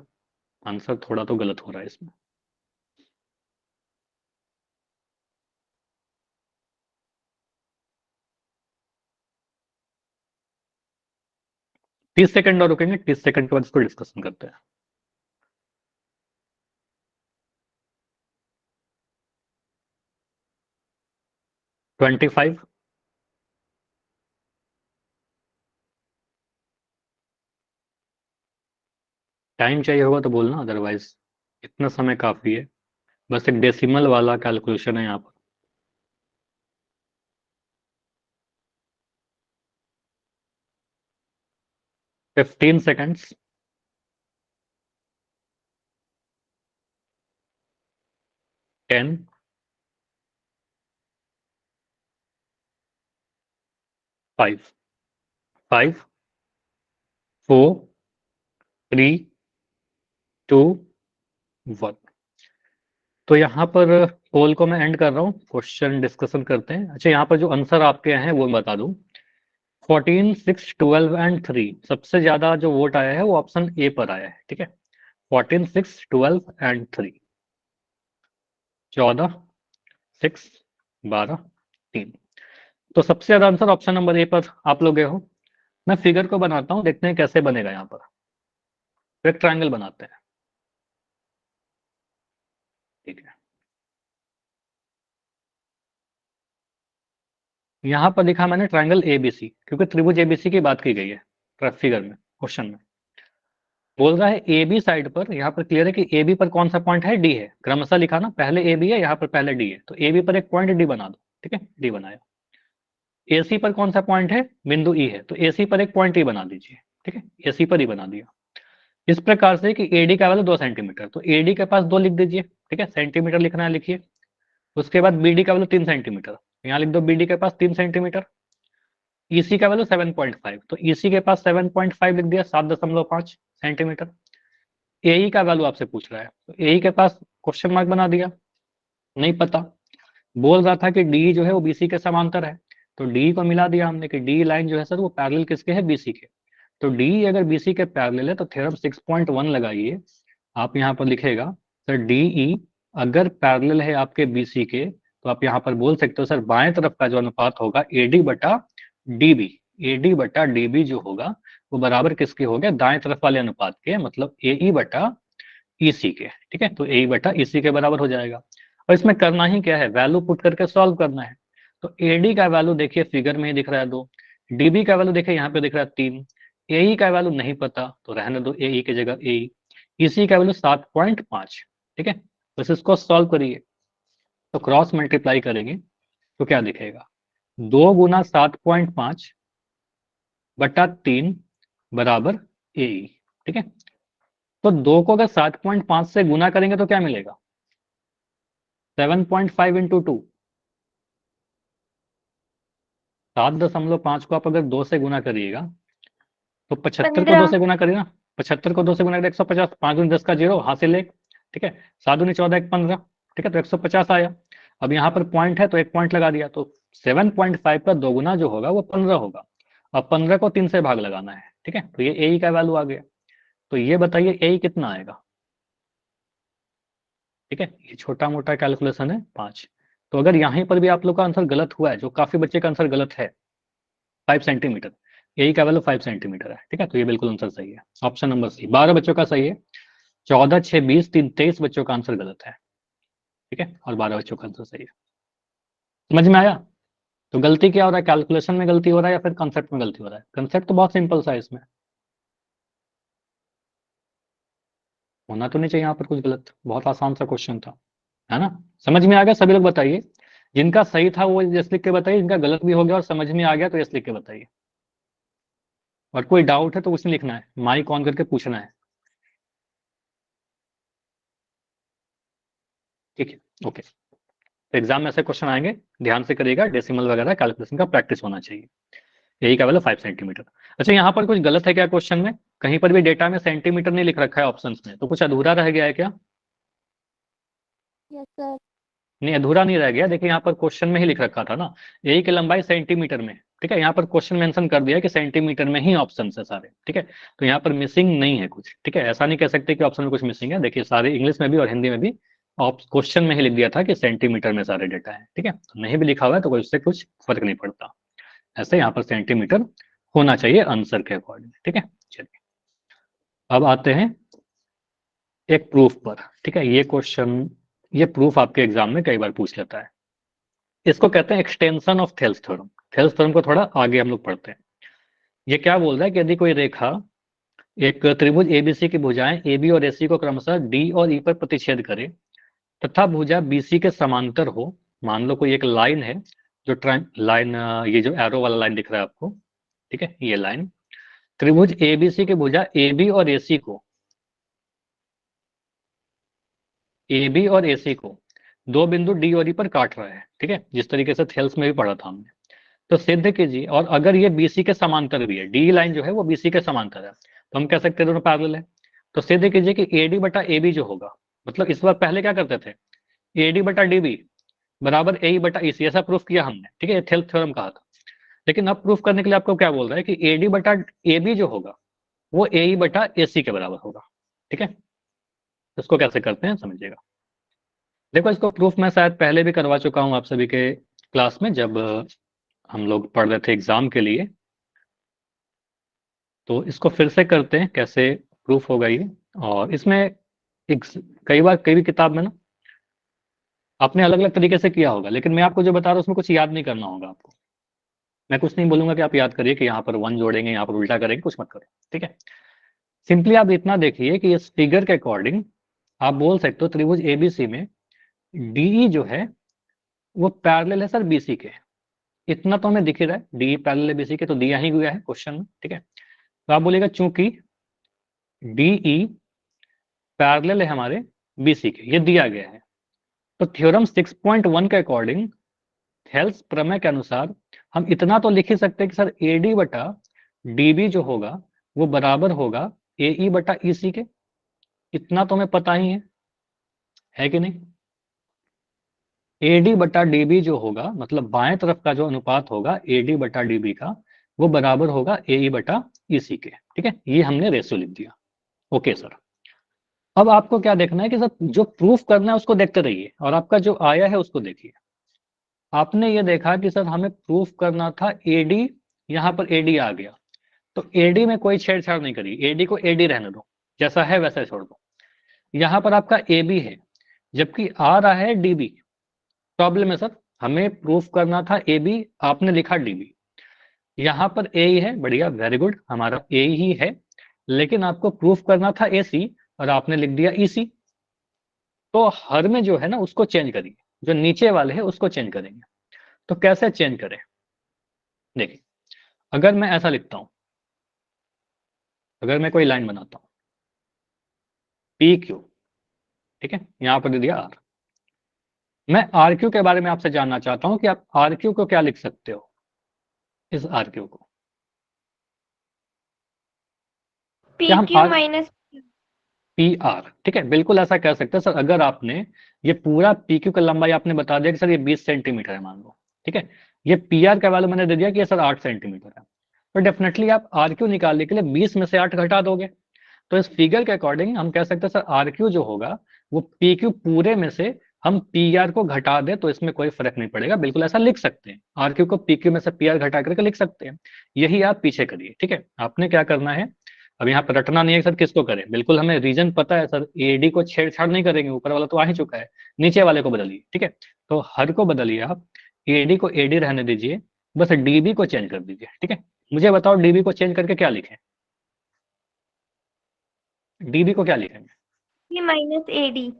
Speaker 1: आंसर थोड़ा तो गलत हो रहा है इसमें। तीस सेकंड और रुकेंगे, 30 सेकंड के बाद इसको डिस्कशन करते हैं। 25। टाइम चाहिए होगा तो बोलना, अदरवाइज इतना समय काफी है। बस एक डेसिमल वाला कैलकुलेशन है यहाँ पर। 15 सेकंड्स। 10। 5। 5। 4। 3। 2। 1। तो यहाँ पर पोल को मैं एंड कर रहा हूँ, क्वेश्चन डिस्कशन करते हैं। अच्छा, यहाँ पर जो आंसर आपके हैं वो मैं बता दूं। 14, 6, 12 एंड 3, सबसे ज्यादा जो वोट आया है वो ऑप्शन ए पर आया है, ठीक है। 14, 6, 12 एंड 3। 14, 6, 12, 3। तो सबसे ज्यादा आंसर ऑप्शन नंबर ए पर आप लोग गए हो। मैं फिगर को बनाता हूँ, देखते हैं कैसे बनेगा। यहाँ पर एक ट्रायंगल बनाते हैं, ठीक है। यहाँ पर लिखा मैंने ट्रायंगल एबीसी, क्योंकि त्रिभुज एबीसी की बात की गई है फिगर में, क्वेश्चन में। बोल रहा है ए बी साइड पर, यहाँ पर क्लियर है कि ए बी पर कौन सा पॉइंट है, डी है। क्रमशः लिखा ना, पहले ए बी है, यहाँ पर पहले डी है, तो ए बी पर एक पॉइंट डी बना दो, ठीक है। डी बनाया। ए सी पर कौन सा पॉइंट है, बिंदु ई है, तो ए सी पर एक पॉइंट ई बना दीजिए, ठीक है। ए सी पर ही बना दिया। इस प्रकार से कि एडी का वैल्यू 2 सेंटीमीटर, तो एडी के पास 2 लिख दीजिए, ठीक है। सेंटीमीटर लिखना है, लिखिए। उसके बाद बीडी का वैल्यू 3 सेंटीमीटर, यहाँ लिख दो बीडी के पास 3 सेंटीमीटर। ईसी का वैल्यू 7.5, तो ईसी के पास 7.5 लिख दिया, 7.5 सेंटीमीटर। एई का वैल्यू आपसे पूछ रहा है, तो एई के पास क्वेश्चन मार्क बना दिया, नहीं पता। बोल रहा था कि डी जो है वो बीसी के समांतर है, तो डी को मिला दिया हमने कि डी लाइन जो है सर वो पैरेलल किसके है, बीसी के। तो डी अगर बीसी के पैरेलल है तो थ्योरम 6.1 लगाइए। आप यहाँ पर लिखेगा सर डीई अगर पैरेलल है आपके बीसी के, तो आप यहाँ पर बोल सकते हो सर बाएं तरफ का जो अनुपात होगा एडी बटा डीबी, एडी बटा डीबी जो होगा वो बराबर किसके हो गया, दाएं तरफ वाले अनुपात के, मतलब एई बटा ईसी के, ठीक है। तो ए बटा ईसी के बराबर हो जाएगा। और इसमें करना ही क्या है, वैल्यू पुट करके सॉल्व करना है। तो एडी का वैल्यू देखिए फिगर में ही दिख रहा है 2, डीबी का वैल्यू देखिए यहाँ पे दिख रहा है 3, ए का वैल्यू नहीं पता तो रहने दो, ए की जगह ए, इसी का वैल्यू 7.5, ठीक है। बस इसको सॉल्व करिए, तो क्रॉस मल्टीप्लाई करेंगे तो क्या दिखेगा, 2 गुना 7.5 बटा 3 बराबर ए, ठीक है। तो 2 को अगर 7.5 से गुना करेंगे तो क्या मिलेगा, 7.5 इंटू 2, 7.5 को आप अगर 2 से गुना करिएगा तो 75 को 2
Speaker 2: 15।
Speaker 1: से गुना करिए ना, 75 को 2 से गुना करिए 150, 5 दूनी 10 का 0, हासिल 1, ठीक है। 7 दूनी 14 1 15, ठीक है, तो 150 आया। अब यहाँ पर पॉइंट है तो एक पॉइंट लगा दिया, तो 7.5 का 2 गुना जो होगा वो 15 होगा। अब 15 को 3 से भाग लगाना है, ठीक है, तो ये ए का वैल्यू आ गया। तो ये बताइए ए कितना आएगा, ठीक है, ये छोटा मोटा कैलकुलेशन है 5। तो अगर यहीं पर भी आप लोग का आंसर गलत हुआ है, जो काफी बच्चे का आंसर गलत है, 5 सेंटीमीटर, ए का वैल्यू 5 सेंटीमीटर है, ठीक है, तो ये बिल्कुल आंसर सही है, ऑप्शन नंबर सी। 12 बच्चों का सही है, 14 6 20 3 23 बच्चों का आंसर गलत है, ठीक है, और 12 बच्चों का आंसर सही है। समझ में आया? तो गलती क्या हो रहा है, कैलकुलेशन में गलती हो रहा है या फिर कंसेप्ट में गलती हो रहा है? कंसेप्ट तो बहुत सिंपल सा है, इसमें होना तो नहीं चाहिए यहाँ पर कुछ गलत, बहुत आसान सा क्वेश्चन था, है ना। समझ में आ गया सभी लोग? बताइए, जिनका सही था वो यस लिख के बताइए, जिनका गलत भी हो गया और समझ में आ गया तो यस लिख के बताइए। और कोई डाउट है तो उसमें लिखना है, माइक ऑन करके पूछना है, ठीक है, ओके। तो एग्जाम में ऐसे क्वेश्चन आएंगे, ध्यान से करिएगा, डेसिमल वगैरह कैलकुलेशन का प्रैक्टिस होना चाहिए। यही का वाला 5 सेंटीमीटर। अच्छा, यहाँ पर कुछ गलत है क्या क्वेश्चन में? कहीं पर भी डेटा में सेंटीमीटर नहीं लिख रखा है ऑप्शंस में, तो कुछ अधूरा रह गया है क्या?
Speaker 2: Yes sir.
Speaker 1: नहीं, अधूरा नहीं रह गया, देखिए यहाँ पर क्वेश्चन में ही लिख रखा था ना, ए की लंबाई सेंटीमीटर में, ठीक है, यहाँ पर क्वेश्चन मेंशन कर दिया कि सेंटीमीटर में ही ऑप्शन है सारे, ठीक है, तो यहाँ पर मिसिंग नहीं है कुछ, ठीक है, ऐसा नहीं कह सकते कि ऑप्शन में कुछ मिसिंग है, देखिए सारे इंग्लिश में भी और हिंदी में भी क्वेश्चन में ही लिख दिया था कि सेंटीमीटर में सारे डेटा है, ठीक है, तो नहीं भी लिखा हुआ है तो उससे कुछ फर्क नहीं पड़ता, ऐसे यहाँ पर सेंटीमीटर होना चाहिए आंसर के अकॉर्डिंग, ठीक है। चलिए अब आते हैं एक प्रूफ पर, ठीक है, ये क्वेश्चन, ये प्रूफ आपके एग्जाम में कई बार पूछ लेता है, इसको कहते हैं extension of Thales theorem. Thales theorem को थोड़ा आगे हम लोग पढ़ते हैं। ये क्या बोल रहा है कि यदि कोई रेखा एक त्रिभुज एबीसी की भुजाएं एबी और एसी को क्रमशः डी और ई पर प्रतिच्छेद करे तथा भुजा बीसी के समांतर हो, मान लो कोई एक लाइन है, जो लाइन, ये जो एरो वाला लाइन दिख रहा है आपको, ठीक है, ये लाइन त्रिभुज एबीसी की भुजा एबी और एसी को, एबी और एसी को दो बिंदु डी और ई पर काट रहा है, ठीक है, जिस तरीके से थेल्स में भी पढ़ा था हमने। तो सिद्ध कीजिए, और अगर ये बीसी के समांतर भी है, डी लाइन जो है वो बीसी के समांतर है, तो हम कह सकते हैं दोनों पैरेलल है। तो सिद्ध कीजिए कि एडी बटा एबी जो होगा, मतलब इस बार पहले क्या करते थे, एडी बटा डीबी बराबर ए बटा ईसी, ऐसा प्रूफ किया हमने, ठीक है, थेल्स थ्योरम कहा था। लेकिन अब प्रूफ करने के लिए आपको क्या बोल रहा है कि एडी बटा एबी जो होगा वो ए बटा एसी के बराबर होगा, ठीक है। तो इसको कैसे करते हैं समझिएगा। देखो, इसको प्रूफ मैं शायद पहले भी करवा चुका हूं आप सभी के क्लास में, जब हम लोग पढ़ रहे थे एग्जाम के लिए, तो इसको फिर से करते हैं कैसे प्रूफ होगा ये। और इसमें एक, कई बार कई भी किताब में ना आपने अलग अलग तरीके से किया होगा, लेकिन मैं आपको जो बता रहा हूँ उसमें कुछ याद नहीं करना होगा आपको। मैं कुछ नहीं बोलूंगा कि आप याद करिए कि यहाँ पर 1 जोड़ेंगे, यहाँ पर उल्टा करेंगे, कुछ मत करो, ठीक है। सिंपली आप इतना देखिए कि इस फिगर के अकॉर्डिंग आप बोल सकते हो त्रिभुज एबीसी में डीई जो है वो पैरेलल है सर बीसी के, इतना तो हमें दिख ही रहा है, डी पैरेलल है बीसी के, तो दिया ही गया है क्वेश्चन में, ठीक है। तो आप बोलेगा चूंकि डीई पैरेलल है हमारे बीसी के, ये दिया गया है, तो थ्योरम 6.1 के अकॉर्डिंग थेल्स प्रमेय के अनुसार हम इतना तो लिख ही सकते हैं कि सर एडी बटा डीबी जो होगा वो बराबर होगा एई बटा ईसी के, इतना तो हमें पता ही है कि नहीं। एडी बटा डीबी जो होगा, मतलब बाएं तरफ का जो अनुपात होगा एडी बटा डीबी का, वो बराबर होगा एई बटा ईसी के, ठीक है, ये हमने रेशियो लिख दिया। ओके सर, अब आपको क्या देखना है कि सर जो प्रूफ करना है उसको देखते रहिए, और आपका जो आया है उसको देखिए। आपने ये देखा कि सर हमें प्रूफ करना था एडी, यहाँ पर एडी आ गया, तो एडी में कोई छेड़छाड़ नहीं करी, एडी को एडी रहने दो, जैसा है वैसा छोड़ दो। यहाँ पर आपका ए बी है, जबकि आ रहा है डीबी, प्रॉब्लम है सर, हमें प्रूफ करना था ए बी, आपने लिखा डीबी, यहाँ पर ए ही है, बढ़िया, वेरी गुड, हमारा ए ही है, लेकिन आपको प्रूफ करना था एसी और आपने लिख दिया ईसी। तो हर में जो है ना उसको चेंज करिए, जो नीचे वाले है उसको चेंज करेंगे। तो कैसे चेंज करें? देखिए, अगर मैं ऐसा लिखता हूं, अगर मैं कोई लाइन बनाता हूं पी क्यू, ठीक है, यहां पर दे दिया आर। मैं आर क्यू के बारे में आपसे जानना चाहता हूं कि आप आर क्यू को क्या लिख सकते हो, इस आर क्यू को
Speaker 2: पी
Speaker 1: क्या हम
Speaker 2: Q
Speaker 1: R
Speaker 2: minus
Speaker 1: P R, ठीक है, बिल्कुल ऐसा कह सकते हैं सर। अगर आपने ये पूरा पी क्यू का लंबाई आपने बता दिया कि सर ये 20 सेंटीमीटर है मान लो, ठीक है, ये पी आर का वैल्यू मैंने दे दिया कि ये सर 8 सेंटीमीटर है, तो डेफिनेटली आप आर क्यू निकालने के लिए 20 में से 8 घटा दोगे। तो इस फिगर के अकॉर्डिंग हम कह सकते हैं सर आर क्यू जो होगा वो पी क्यू पूरे में से हम पी आर को घटा दे तो इसमें कोई फर्क नहीं पड़ेगा, बिल्कुल ऐसा लिख सकते हैं, आर क्यू को पी क्यू में से पी आर घटा करके लिख सकते हैं। यही आप पीछे करिए, ठीक है। आपने क्या करना है, अब यहाँ पर रटना नहीं है सर किसको करें, बिल्कुल हमें रीजन पता है सर, एडी को छेड़छाड़ नहीं करेंगे, ऊपर वाला तो आ ही चुका है, नीचे वाले को बदलिए, ठीक है। तो हर को बदलिए आप, एडी को एडी रहने दीजिए, बस डीबी को चेंज कर दीजिए, ठीक है। मुझे बताओ डीबी को चेंज करके क्या लिखें, डीबी को क्या लिखेंगे?
Speaker 2: P minus A D.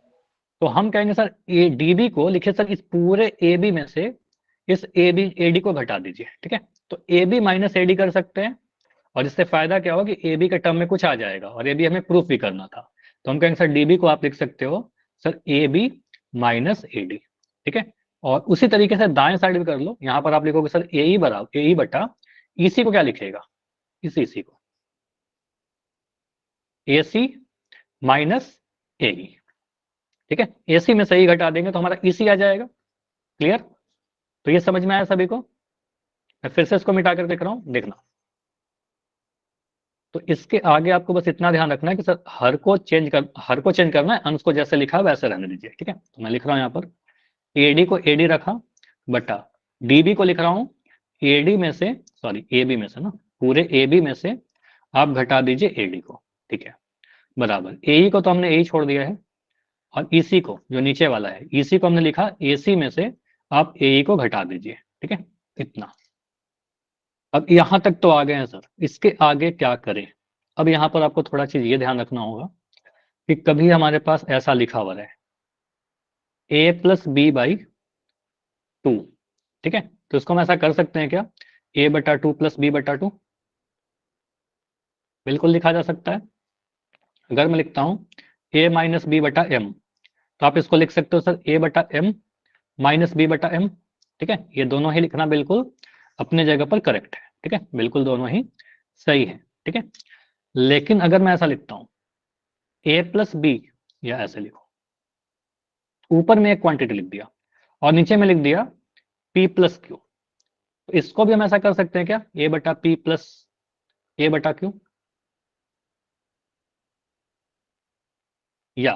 Speaker 1: तो हम कहेंगे सर ए डीबी को लिखे सर इस पूरे ए बी में से इस ए बी ए डी को घटा दीजिए, ठीक है। तो A B minus A D कर सकते हैं, और इससे फायदा क्या होगा कि ए बी के टर्म में कुछ आ जाएगा, और ए बी हमें प्रूफ भी करना था। तो हम कहेंगे सर डीबी को आप लिख सकते हो sir A B minus A D, ठीक है। और उसी तरीके से दाएं साइड भी कर लो, यहां पर आप लिखोगे सर ए ई बराबर ए ई बटा ईसी को क्या लिखेगा, इस ईसी को ए सी माइनस ए ई, ठीक है। एसी में सही घटा देंगे तो हमारा ईसी आ जाएगा। क्लियर? तो ये समझ में आया सभी को? मैं फिर से इसको मिटा कर देख रहा हूं, देखना। तो इसके आगे आपको बस इतना ध्यान रखना है कि सर हर को चेंज करना है, अंश को जैसे लिखा है वैसे रहने दीजिए, ठीक है। तो मैं लिख रहा हूं यहाँ पर एडी को एडी रखा बटा डीबी को लिख रहा हूं एडी में से, सॉरी एबी में से ना, पूरे एबी में से आप घटा दीजिए एडी को, ठीक है, बराबर एई को तो हमने ए छोड़ दिया है, और ईसी को जो नीचे वाला है ईसी को हमने लिखा एसी में से आप एई को घटा दीजिए, ठीक है, इतना। अब यहां तक तो आ गए हैं सर, इसके आगे क्या करें? अब यहां पर आपको थोड़ा चीज ये ध्यान रखना होगा कि कभी हमारे पास ऐसा लिखा हुआ है ए प्लस बी बाई 2, ठीक है। तो इसको हम ऐसा कर सकते हैं क्या, ए बटा 2 प्लस बी बटा 2, बिल्कुल लिखा जा सकता है। अगर मैं लिखता हूं ए माइनस बी बटा एम, तो आप इसको लिख सकते हो सर ए बटा एम माइनस बी बटा एम, ठीक है। ये दोनों ही लिखना बिल्कुल अपने जगह पर करेक्ट है, ठीक है, बिल्कुल दोनों ही सही है, ठीक है। लेकिन अगर मैं ऐसा लिखता हूं ए प्लस बी, या ऐसे लिखो, ऊपर में एक क्वांटिटी लिख दिया और नीचे में लिख दिया पी प्लस क्यू, तो इसको भी हम ऐसा कर सकते हैं क्या, ए बटा पी प्लस ए बटा क्यू, या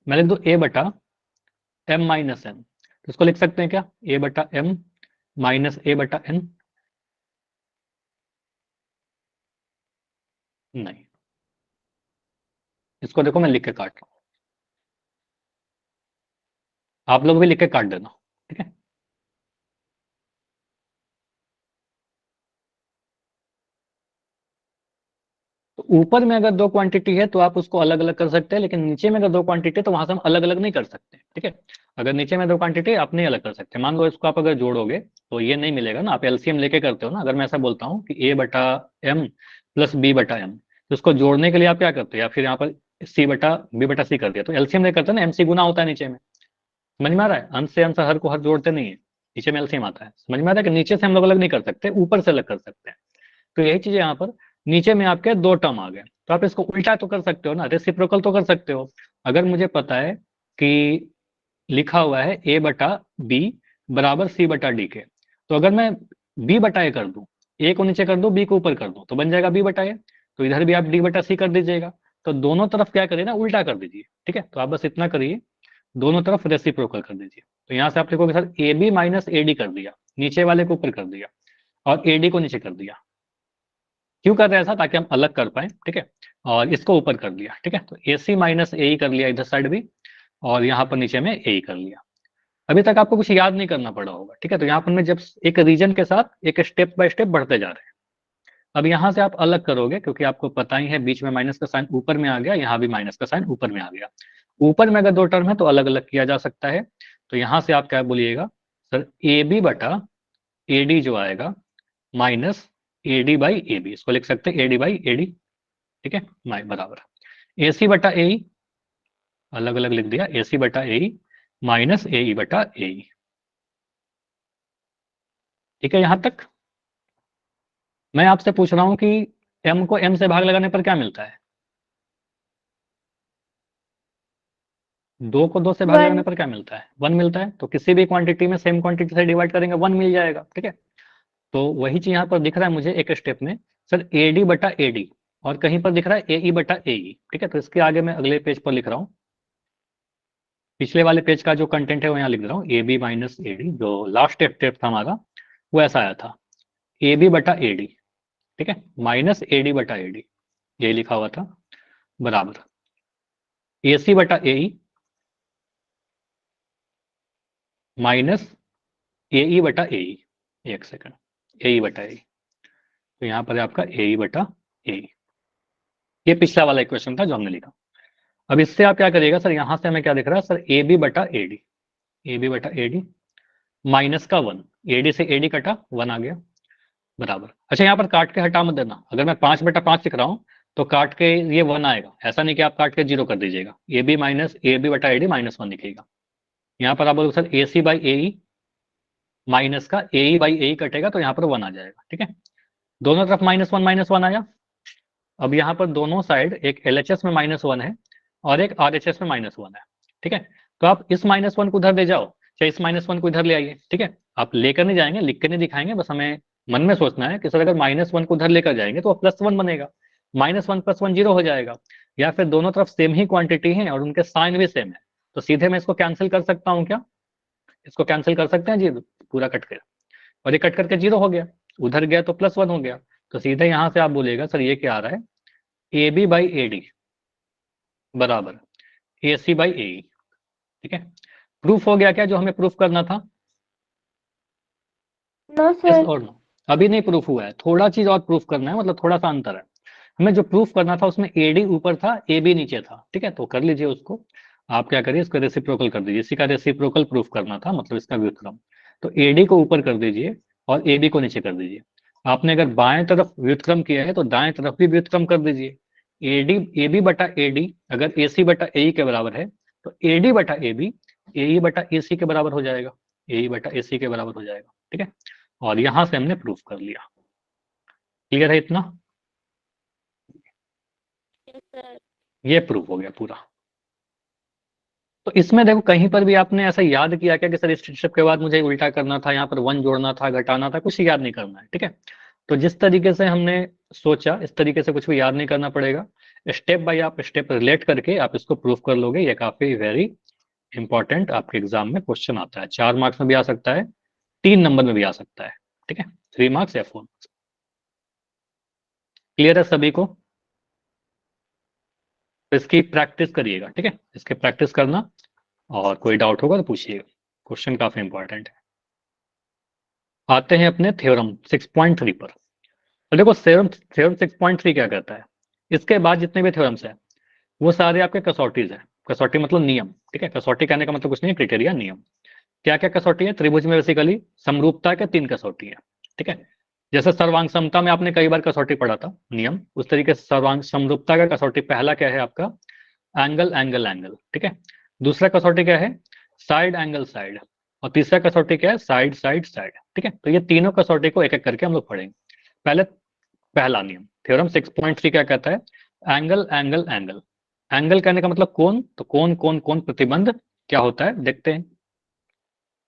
Speaker 1: मैं लिख दू ए बटा एम माइनस एन, तो इसको लिख सकते हैं क्या, ए बटा एम माइनस ए बटा एन, नहीं, इसको देखो मैं लिख के काट रहा हूं, आप लोग भी लिख के काट देना, ठीक है। तो ऊपर में अगर दो क्वांटिटी है तो आप उसको अलग अलग कर सकते हैं, लेकिन नीचे में अगर दो क्वांटिटी है तो वहां से हम अलग अलग नहीं कर सकते, ठीक है। अगर नीचे में दो क्वांटिटी आप नहीं अलग कर सकते, मान लो इसको आप अगर जोड़ोगे तो ये नहीं मिलेगा ना, आप एलसीएम लेके करते हो ना। अगर मैं ऐसा बोलता हूँ कि ए बटा एम प्लस बी बटा एम, तो उसको जोड़ने के लिए आप क्या करते हो, या फिर यहाँ पर सी बटा बी बटा सी कर दिया, तो एलसीएम लेके करते हैं ना, एमसी गुना होता है नीचे में, समझ में आ रहा है, अंश से अंश हर को हर जोड़ते नहीं है, नीचे में एलसीएम आता है, समझ में आ रहा है कि नीचे से हम लोग अलग नहीं कर सकते, ऊपर से अलग कर सकते हैं। तो यही चीज यहाँ पर नीचे में आपके दो टर्म आ गए, तो आप इसको उल्टा तो कर सकते हो ना, रेसिप्रोकल तो कर सकते हो। अगर मुझे पता है कि लिखा हुआ है ए बटा बी बराबर सी बटा डी के, तो अगर मैं बी बटा ए कर दूं, ए को नीचे कर दूं बी को ऊपर कर दूं, तो बन जाएगा बी बटा ए, तो इधर भी आप डी बटा सी कर दीजिएगा। तो दोनों तरफ क्या करिए ना, उल्टा कर दीजिए, ठीक है। तो आप बस इतना करिए, दोनों तरफ रेसिप्रोकल कर दीजिए। तो यहाँ से आप लिखोगे sir A B minus A D कर दिया, नीचे वाले को ऊपर कर दिया, और ए डी को नीचे कर दिया। क्यों कर रहे हैं ऐसा, ताकि हम अलग कर पाए, ठीक है। और इसको ऊपर कर दिया, ठीक है। तो ए सी माइनस ए कर लिया इधर साइड भी, और यहाँ पर नीचे में ए कर लिया। अभी तक आपको कुछ याद नहीं करना पड़ा होगा, ठीक है। तो यहाँ पर मैं जब एक रीजन के साथ एक स्टेप बाय स्टेप बढ़ते जा रहे हैं। अब यहाँ से आप अलग करोगे, क्योंकि आपको पता ही है बीच में माइनस का साइन ऊपर में आ गया, यहाँ भी माइनस का साइन ऊपर में आ गया। ऊपर में अगर दो टर्म है तो अलग अलग किया जा सकता है। तो यहाँ से आप क्या बोलिएगा, सर ए बी बटा ए डी जो आएगा minus A D by A B, इसको लिख सकते हैं A D by A D, ठीक है, बराबर ए सी बटा ए, अलग अलग लिख दिया, ए सी बटा ए माइनस ए बटा ए, ठीक है। यहां तक मैं आपसे पूछ रहा हूं कि m को m से भाग लगाने पर क्या मिलता है, 2 को 2 से भाग लगाने
Speaker 2: 1।
Speaker 1: पर क्या मिलता है, 1 मिलता है। तो किसी भी क्वांटिटी में सेम क्वांटिटी से डिवाइड करेंगे 1 मिल जाएगा, ठीक है। तो वही चीज यहाँ पर दिख रहा है मुझे एक स्टेप में, सर ए डी बटा ए डी, और कहीं पर दिख रहा है ए ई बटा ए ई, ठीक है। तो इसके आगे मैं अगले पेज पर लिख रहा हूँ, पिछले वाले पेज का जो कंटेंट है वो यहाँ लिख रहा हूँ, A B minus A D, जो लास्ट स्टेप था हमारा वो ऐसा आया था, ए बी बटा ए डी, ठीक है, माइनस ए डी बटा ए डी, यही लिखा हुआ था, बराबर ए सी बटा ए ई माइनस ए ई बटा ए ई, एक सेकंड, ए ई बटा ए ई, तो यहाँ पर है आपका ए ई बटा ए ई। ये पिछला वाला इक्वेशन था जो हमने लिखा। अब इससे आप क्या करिएगा, सर यहाँ से हमें क्या दिख रहा है, सर ए बी बटा ए डी, ए बी बटा ए डी माइनस का 1, ए डी से ए डी कटा 1 आ गया, बराबर। अच्छा यहाँ पर काट के हटा मत देना, अगर मैं 5 बटा 5 लिख रहा हूँ तो काट के ये 1 आएगा, ऐसा नहीं कि आप काट के 0 कर दीजिएगा, A B minus A B बटा ए डी माइनस 1 लिखिएगा। यहाँ पर आप बोलोगे sir A C by A E minus का ए ई बाई ए ई कटेगा तो यहाँ पर 1 आ जाएगा, ठीक है। दोनों तरफ माइनस वन आया। अब यहाँ पर दोनों साइड एक LHS में -1 है और एक RHS में -1 है, ठीक है। तो आप इस -1 को उधर ले जाओ, चाहे इस -1 को इधर ले आइए, ठीक है। आप लेकर नहीं जाएंगे, लिख कर नहीं दिखाएंगे, बस हमें मन में सोचना है कि सर अगर -1 को उधर लेकर जाएंगे तो +1 बनेगा, -1 + 1 0 हो जाएगा, या फिर दोनों तरफ सेम ही क्वांटिटी है और उनके साइन भी सेम है, तो सीधे मैं इसको कैंसिल कर सकता हूँ क्या, इसको कैंसिल कर सकते हैं जी, पूरा कट कर, और ये कट करके 0 हो गया, उधर गया तो +1 हो गया। तो सीधे यहाँ से आप बोलिएगा सर ये क्या आ रहा है, A B by A D बराबर ए सी बाई ए, ठीक है। प्रूफ हो गया क्या जो हमें प्रूफ करना था,
Speaker 2: नो
Speaker 1: यस
Speaker 2: सर।
Speaker 1: और नो, अभी नहीं प्रूफ हुआ है, थोड़ा चीज और प्रूफ करना है, मतलब थोड़ा सा अंतर है। हमें जो प्रूफ करना था उसमें ए डी ऊपर था ए बी नीचे था, ठीक है, तो कर लीजिए उसको। आप क्या करिए, इसका रेसिप्रोकल कर दीजिए, इसी का रेसिप्रोकल प्रूफ करना था, मतलब इसका व्युत्क्रम। तो ए डी को ऊपर कर दीजिए और ए बी को नीचे कर दीजिए। आपने अगर बाएं तरफ व्युत्क्रम किया है तो दाएं तरफ भी व्युत्क्रम कर दीजिए। ए डी ए बी बटा ए डी अगर ए सी बटा ए के बराबर है तो ए डी बटा ए बी ए ई बटा ए सी के बराबर हो जाएगा, ए ई बटा ए सी के बराबर हो जाएगा, ठीक है। और यहां से हमने प्रूफ कर लिया, क्लियर है इतना,
Speaker 2: यस सर।
Speaker 1: ये प्रूफ हो गया पूरा। तो इसमें देखो कहीं पर भी आपने ऐसा याद किया क्या कि सर इस स्टेप के बाद मुझे उल्टा करना था, यहाँ पर 1 जोड़ना था, घटाना था, कुछ याद नहीं करना है, ठीक है। तो जिस तरीके से हमने सोचा इस तरीके से कुछ भी याद नहीं करना पड़ेगा, स्टेप बाय आप स्टेप रिलेट करके आप इसको प्रूफ कर लोगे। ये काफी वेरी इंपॉर्टेंट आपके एग्जाम में क्वेश्चन आता है, 4 मार्क्स में भी आ सकता है, 3 नंबर में भी आ सकता है, ठीक है, 3 मार्क्स या 4 मार्क्स। क्लियर है सभी को, तो इसकी प्रैक्टिस करिएगा, ठीक है, इसकी प्रैक्टिस करना, और कोई डाउट होगा तो पूछिएगा, क्वेश्चन काफी इंपॉर्टेंट है। आते हैं अपने थ्योरम 6.3 पर। तो देखो थ्योरम थ्योरम 6.3 क्या कहता है, इसके बाद जितने भी थ्योरम्स हैं वो सारे आपके कसौटीज हैं। कसौटी मतलब नियम, ठीक है, कसौटी कहने का मतलब कुछ नहीं, क्रिटेरिया, नियम। क्या क्या कसौटी है, त्रिभुज में बेसिकली समरूपता के 3 कसौटी है, ठीक है। जैसे सर्वांग समता में आपने कई बार कसौटी पढ़ा था नियम, उस तरीके से सर्वांग समरूपता का कसौटी पहला क्या है आपका, एंगल एंगल एंगल, ठीक है। दूसरा कसौटी क्या है, साइड एंगल साइड, और तीसरा कसौटी क्या है, साइड साइड साइड, ठीक है। तो ये तीनों कसौटी को एक एक करके हम लोग पढ़ेंगे। पहले पहला नियम थ्योरम 6.3 क्या कहता है, एंगल एंगल एंगल। एंगल कहने का मतलब कोण, तो कोण कोण कोण प्रतिबंध क्या होता है देखते हैं।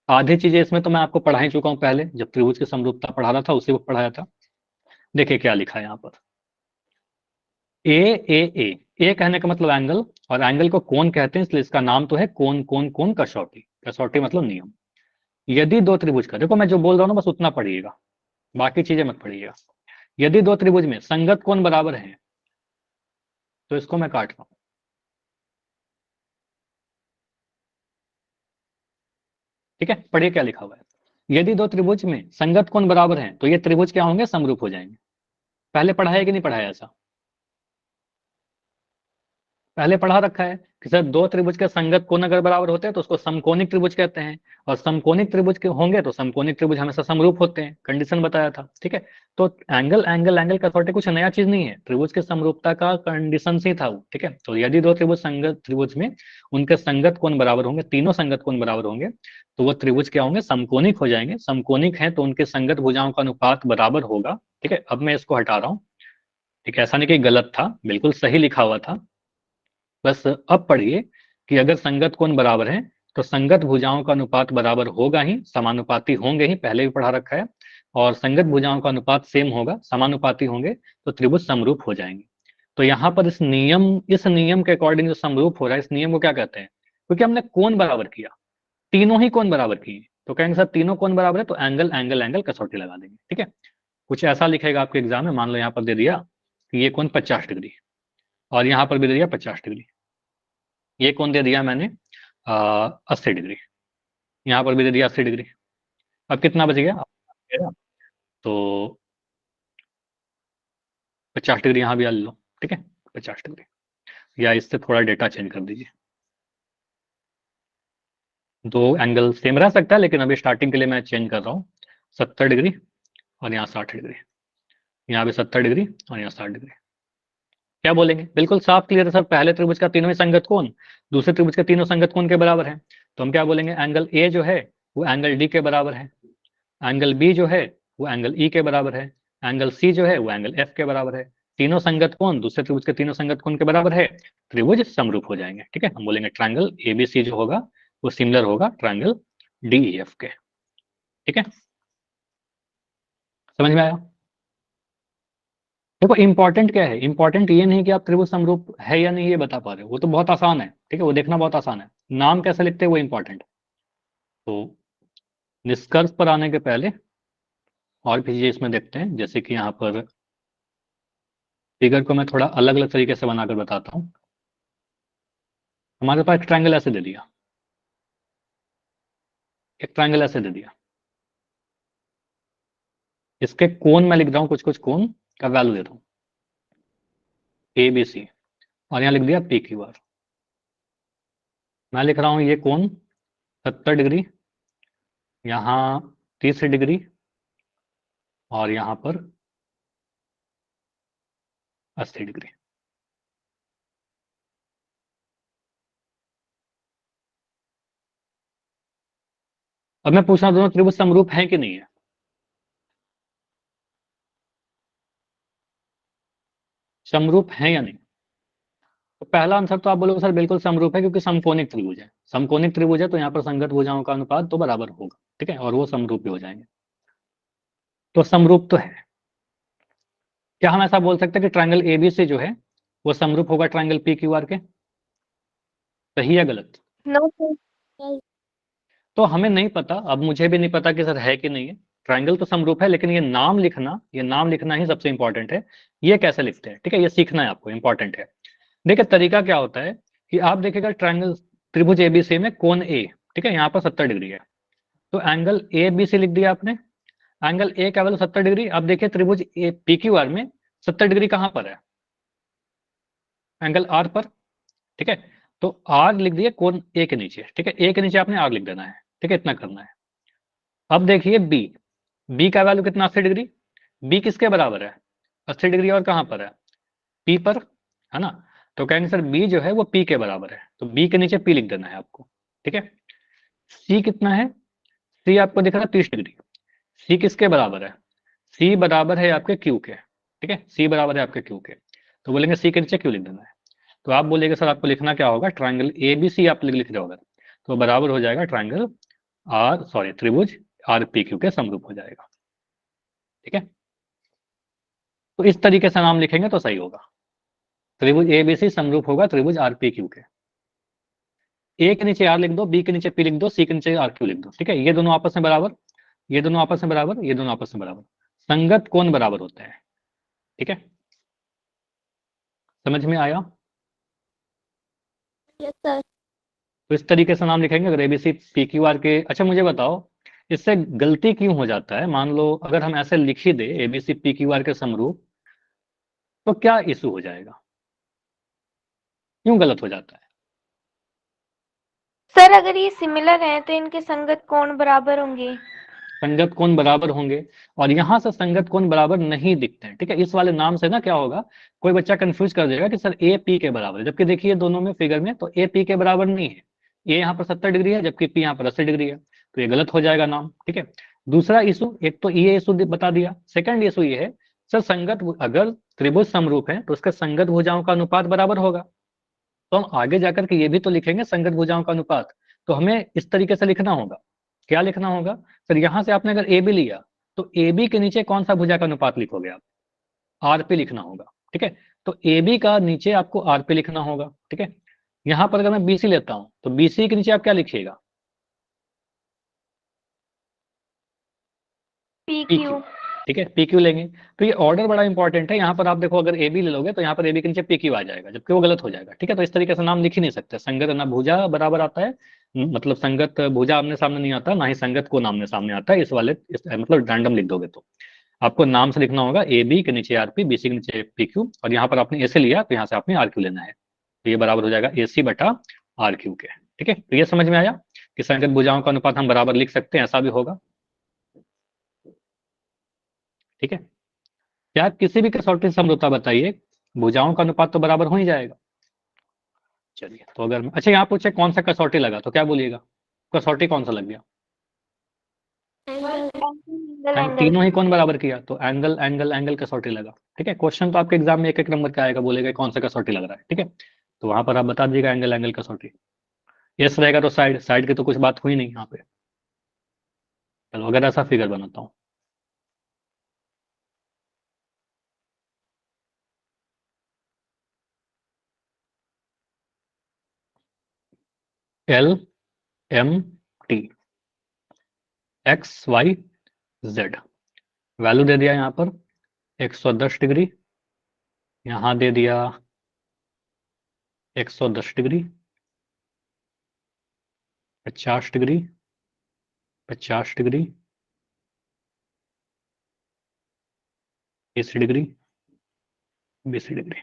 Speaker 1: आधी चीजें इसमें तो मैं आपको पढ़ा ही चुका हूं पहले, जब त्रिभुज की समरूपता पढ़ा रहा था उसी वक्त पढ़ाया था। देखिए क्या लिखा है यहाँ पर, ए ए ए कहने का मतलब एंगल, और एंगल को कोण कहते हैं, इसलिए इसका नाम तो है कोण कोण कोण कसौटी। कसौटी मतलब नियम। यदि दो त्रिभुज का, देखो मैं जो बोल रहा हूँ ना बस उतना पढ़िएगा, बाकी चीजें मत पढ़िएगा। यदि दो त्रिभुज में संगत कोण बराबर है तो इसको मैं काट रहा हूं, ठीक है, पढ़िए क्या लिखा हुआ है। यदि दो त्रिभुज में संगत कोण बराबर हैं तो ये त्रिभुज क्या होंगे, समरूप हो जाएंगे। पहले पढ़ा है कि नहीं पढ़ा है ऐसा? पहले पढ़ा रखा है कि सर दो त्रिभुज के संगत कोण अगर बराबर होते हैं तो उसको समकोणिक त्रिभुज कहते हैं, और समकोणिक त्रिभुज के होंगे तो समकोणिक त्रिभुज हमेशा समरूप होते हैं, कंडीशन बताया था। ठीक है, तो एंगल एंगल एंगल का कसौटी कुछ नया चीज नहीं है, त्रिभुज के समरूपता का कंडीशन ही था वो। ठीक है, तो यदि दो त्रिभुज संगत त्रिभुज में उनके संगत कोण बराबर होंगे, तीनों संगत कोण बराबर होंगे, तो वो त्रिभुज क्या होंगे, समकोणिक हो जाएंगे। समकोणिक है तो उनके संगत भुजाओं का अनुपात बराबर होगा। ठीक है, अब मैं इसको हटा रहा हूँ। ठीक है, ऐसा नहीं कि गलत था, बिल्कुल सही लिखा हुआ था। बस अब पढ़िए कि अगर संगत कोण बराबर है तो संगत भुजाओं का अनुपात बराबर होगा ही, समानुपाती होंगे ही, पहले भी पढ़ा रखा है। और संगत भुजाओं का अनुपात सेम होगा, समानुपाती होंगे, तो त्रिभुज समरूप हो जाएंगे। तो यहाँ पर इस नियम के अकॉर्डिंग जो समरूप हो रहा है, इस नियम को क्या कहते हैं? क्योंकि हमने कोण बराबर किया, तीनों ही कोण बराबर किए, तो कहेंगे सर तीनों कोण बराबर है तो एंगल एंगल एंगल कसौटी लगा देंगे। ठीक है, कुछ ऐसा लिखेगा आपके एग्जाम में, मान लो यहाँ पर दे दिया कि ये कोण 50 डिग्री, और यहाँ पर भी दे दिया 50 डिग्री, ये कौन दे दिया मैंने 80 डिग्री, यहाँ पर भी दे दिया 80 डिग्री। अब कितना बच गया मेरा? तो 50 डिग्री यहाँ भी आ लो। ठीक है, 50 डिग्री, या इससे थोड़ा डेटा चेंज कर दीजिए। दो एंगल सेम रह सकता है लेकिन अभी स्टार्टिंग के लिए मैं चेंज कर रहा हूँ। 70 डिग्री और यहाँ 60 डिग्री, यहाँ भी 70 डिग्री और यहाँ 60 डिग्री। क्या बोलेंगे? बिल्कुल साफ क्लियर है सर, पहले त्रिभुज का तीनों ही संगत कोण दूसरे त्रिभुज के तीनों संगत कोण के बराबर है, तो हम क्या बोलेंगे, एंगल ए जो है वो एंगल डी के बराबर है, एंगल बी जो है वो एंगल ई के बराबर है, एंगल सी जो है वो एंगल एफ के बराबर है। तीनों संगत कोण दूसरे त्रिभुज के तीनों संगत कोण के बराबर है, त्रिभुज समरूप हो जाएंगे। ठीक है, हम बोलेंगे ट्रायंगल एबीसी जो होगा वो सिमिलर होगा ट्रायंगल डीईएफ के। ठीक है, समझ में आया? देखो इंपॉर्टेंट क्या है, इंपॉर्टेंट ये नहीं कि आप त्रिभुज समरूप है या नहीं ये बता पा रहे हो, वो तो बहुत आसान है। ठीक है, वो देखना बहुत आसान है, नाम कैसे लिखते हैं वो इंपॉर्टेंट। तो निष्कर्ष पर आने के पहले और भी चीजें इसमें देखते हैं, जैसे कि यहाँ पर फिगर को मैं थोड़ा अलग अलग तरीके से बनाकर बताता हूँ। हमारे पास एक ट्रायंगल ऐसे दे दिया, एक ट्रायंगल ऐसे दे दिया, इसके कोण मैं लिख रहा हूँ, कुछ कुछ कोण का वैल्यू देता हूँ ए बी सी, और यहाँ लिख दिया पी क्यू आर। मैं लिख रहा हूँ ये कोण 70 डिग्री, यहाँ 30 डिग्री, और यहाँ पर 80 डिग्री। अब मैं पूछना दोनों त्रिभुज समरूप है कि नहीं है? समरूप है या नहीं? तो पहला आंसर तो आप बोलोगे सर बिल्कुल समरूप है, क्योंकि समकोणिक त्रिभुज है, समकोणिक त्रिभुज है तो यहाँ पर संगत भुजाओं का अनुपात तो बराबर होगा। ठीक है, और वो समरूप भी हो जाएंगे, तो समरूप तो है। क्या हम ऐसा बोल सकते हैं कि ट्रायंगल एबीसी जो है वो समरूप होगा ट्रायंगल पी क्यू आर के? सही या गलत?
Speaker 2: No sir.
Speaker 1: तो हमें नहीं पता, अब मुझे भी नहीं पता कि सर है कि नहीं है। ट्रायंगल तो समरूप है, लेकिन ये नाम लिखना ही सबसे इंपॉर्टेंट है। ये कैसे लिखते हैं, ठीक है, ये सीखना है आपको, इंपॉर्टेंट है। देखिए तरीका क्या होता है कि आप देखिएगा ट्रायंगल त्रिभुज एबीसी में कोण ए, ठीक है, यहाँ पर 70 डिग्री है, तो एंगल ए बी सी लिख दिया आपने। एंगल ए का वैल्यू 70 डिग्री। अब देखिए त्रिभुज ए पी क्यू आर में 70 डिग्री कहां पर है? एंगल आर पर। ठीक है, तो आर लिख दिए कोण ए के नीचे। ठीक है, ए के नीचे आपने आर लिख देना है। ठीक है, इतना करना है। अब देखिए बी, बी का वैल्यू कितना, 80 डिग्री। बी किसके बराबर है? 80 डिग्री, और कहां पर है? पी पर, है ना? तो कहेंगे सर बी जो है वो पी के बराबर है, तो बी के नीचे पी लिख देना है आपको। ठीक है, सी कितना है? सी आपको दिख रहा है 30 डिग्री। सी किसके बराबर है? सी बराबर है आपके क्यू के। ठीक है, सी बराबर है आपके क्यू के, तो बोलेंगे सी के नीचे क्यू लिख देना है। तो आप बोलेंगे सर आपको लिखना क्या होगा, ट्रायंगल ए बी सी आप लिख रहे होगा, तो बराबर हो जाएगा ट्रायंगल त्रिभुज आर पी क्यू के समरूप हो जाएगा। ठीक है, तो इस तरीके से नाम लिखेंगे तो सही होगा, त्रिभुज ए बी सी समरूप होगा त्रिभुज आर पी क्यू के। ए के नीचे आर लिख दो, बी के नीचे पी लिख दो, सी के नीचे आर क्यू लिख दो। ठीक है, ये दोनों आपस में बराबर, ये दोनों आपस में बराबर, ये दोनों आपस में बराबर, संगत कोण बराबर होते हैं। ठीक है, समझ में आया?
Speaker 2: Yes sir.
Speaker 1: तो इस तरीके से नाम लिखेंगे अगर एबीसी पी क्यू आर के। अच्छा मुझे बताओ इससे गलती क्यों हो जाता है? मान लो अगर हम ऐसे लिख ही दे एबीसी पी क्यू आर के समरूप, तो क्या इशू हो जाएगा? क्यों गलत हो जाता है?
Speaker 2: सर अगर ये सिमिलर हैं तो इनके संगत कोण बराबर होंगे।
Speaker 1: संगत कोण बराबर होंगे, और यहां से संगत कोण बराबर नहीं दिखते हैं। ठीक है, इस वाले नाम से ना क्या होगा, कोई बच्चा कंफ्यूज कर देगा कि सर ए पी के बराबर है, जबकि देखिए दोनों में फिगर में तो ए पी के बराबर नहीं है। ए यहाँ पर 70 डिग्री है जबकि पी यहाँ पर 80 डिग्री है, तो ये गलत हो जाएगा नाम। ठीक है, दूसरा इशू, एक तो ये इशू बता दिया। सेकंड इशू ये है सर संगत, अगर त्रिभुज समरूप है तो उसके संगत भुजाओं का अनुपात बराबर होगा। तो हम आगे जाकर के ये भी तो लिखेंगे संगत भुजाओं का अनुपात, तो हमें इस तरीके से लिखना होगा। क्या लिखना होगा सर? यहां से आपने अगर ए बी लिया तो ए बी के नीचे कौन सा भुजा का अनुपात लिखोगे आप? आरपी लिखना होगा। ठीक है, तो ए बी का नीचे आपको आरपी लिखना होगा। ठीक है, यहां पर अगर मैं बीसी लेता हूं तो बीसी के नीचे आप क्या लिखिएगा?
Speaker 2: P
Speaker 1: P
Speaker 2: Q.
Speaker 1: क्यू। ठीक है, पी क्यू लेंगे। तो ये ऑर्डर बड़ा इंपॉर्टेंट है। यहाँ पर आप देखो अगर ए बी ले लोगे तो यहाँ पर ए बी के नीचे पी क्यू आ जाएगा, जबकि वो गलत हो जाएगा। ठीक है, तो इस तरीके से नाम लिख ही नहीं सकते। संगत ना भुजा बराबर आता है, मतलब संगत भुजा आमने सामने नहीं आता, ना ही संगत को आमने सामने आता है। मतलब रैंडम लिख दोगे तो आपको नाम से लिखना होगा ए बी के नीचे आरपी, बीसी के नीचे पी क्यू, और यहाँ पर आपने ए से लिया तो यहाँ से आपने आर क्यू लेना है, तो ये बराबर हो जाएगा ए सी बटा आर क्यू के। ठीक है, तो ये समझ में आया कि संगत भुजाओं का अनुपात हम बराबर लिख सकते हैं, ऐसा भी होगा। ठीक है, क्या आप किसी भी कसौटी से समरूपता बताइए, भुजाओं का अनुपात तो बराबर हो ही जाएगा। चलिए, तो अगर अच्छा यहाँ पूछे कौन सा कसौटी लगा तो क्या बोलिएगा? कसौटी कौन सा लग गया?
Speaker 2: Angle angle.
Speaker 1: तीनों ही कौन बराबर किया, तो एंगल एंगल एंगल कसौटी लगा। ठीक है, क्वेश्चन तो आपके एग्जाम में एक एक नंबर का आएगा, बोलेगा कौन सा कसौटी लग रहा है। ठीक है, तो वहां पर आप बता दीजिएगा एंगल एंगल कसौटी। यस रहेगा तो साइड, साइड की तो कुछ बात हुई नहीं यहाँ पे। चलो अगर ऐसा फिगर बनाता हूँ, L M T X Y Z, value दे दिया यहाँ पर 110 डिग्री, यहाँ दे दिया 110 degree, 50 degree, 50 degree, 30 degree, 20 degree.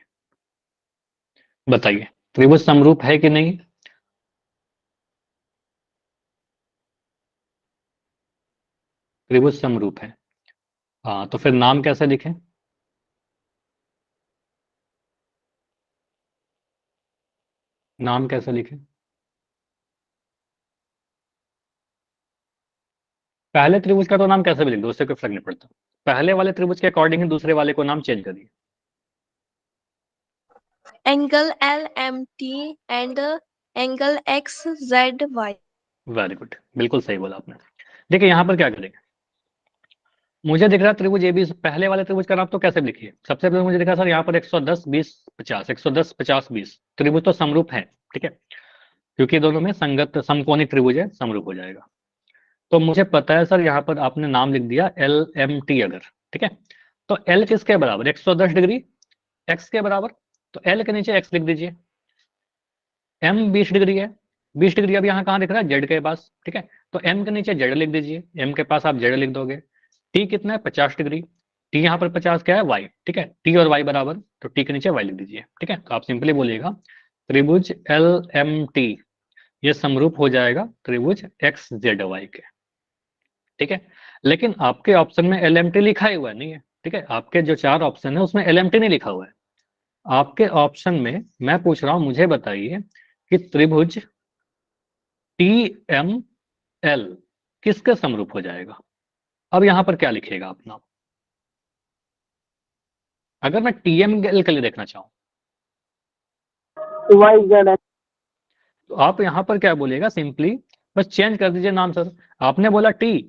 Speaker 1: बताइए त्रिभुज समरूप है कि नहीं? त्रिभुज समरूप है। हाँ, तो फिर नाम कैसे लिखें? नाम कैसे लिखें? पहले त्रिभुज का तो नाम कैसे भी लिख दो, उससे कोई फर्क नहीं पड़ता। पहले वाले त्रिभुज के अकॉर्डिंग ही दूसरे वाले को नाम चेंज करिए।
Speaker 4: angle LMT and angle XZY.
Speaker 1: Very good, बिल्कुल सही बोला आपने। देखिए यहाँ पर क्या करेंगे, मुझे दिख रहा है त्रिभुज एबी, पहले वाले त्रिभुज का नाम तो कैसे भी लिखिए। सबसे पहले मुझे दिखा सर यहाँ पर 110 20 50, 110 50 20 त्रिभुज तो समरूप है। ठीक है, क्योंकि दोनों में संगत समकोणिक त्रिभुज है, समरूप हो जाएगा। तो मुझे पता है सर यहाँ पर आपने नाम लिख दिया एल एम टी अगर। ठीक है, तो एल किसके बराबर? 110 डिग्री एक्स के बराबर, तो एल के नीचे एक्स लिख दीजिए। एम 20 डिग्री है, 20 डिग्री अब यहाँ कहाँ लिख रहा है? जेड के पास। ठीक है, तो एम के नीचे जेड लिख दीजिए, एम के पास आप जेड लिख दोगे। टी कितना है? 50 डिग्री। टी यहाँ पर 50 क्या है? वाई। ठीक है, टी और वाई बराबर, तो टी के नीचे वाई लिख दीजिए। ठीक है, तो आप सिंपली बोलिएगा त्रिभुज एल एम टी ये समरूप हो जाएगा त्रिभुज एक्स जेड वाई के। ठीक है, लेकिन आपके ऑप्शन में एल एम टी लिखा ही हुआ नहीं है। ठीक है, आपके जो 4 ऑप्शन है उसमें एल एम टी नहीं लिखा हुआ है। आपके ऑप्शन में मैं पूछ रहा हूं, मुझे बताइए कि त्रिभुज टी एम एल किसके समरूप हो जाएगा? अब यहां पर क्या लिखिएगा अपना? अगर मैं टी एम एल के लिए देखना चाहूं तो आप यहां पर क्या बोलिएगा? सिंपली बस चेंज कर दीजिए नाम सर। आपने बोला टी,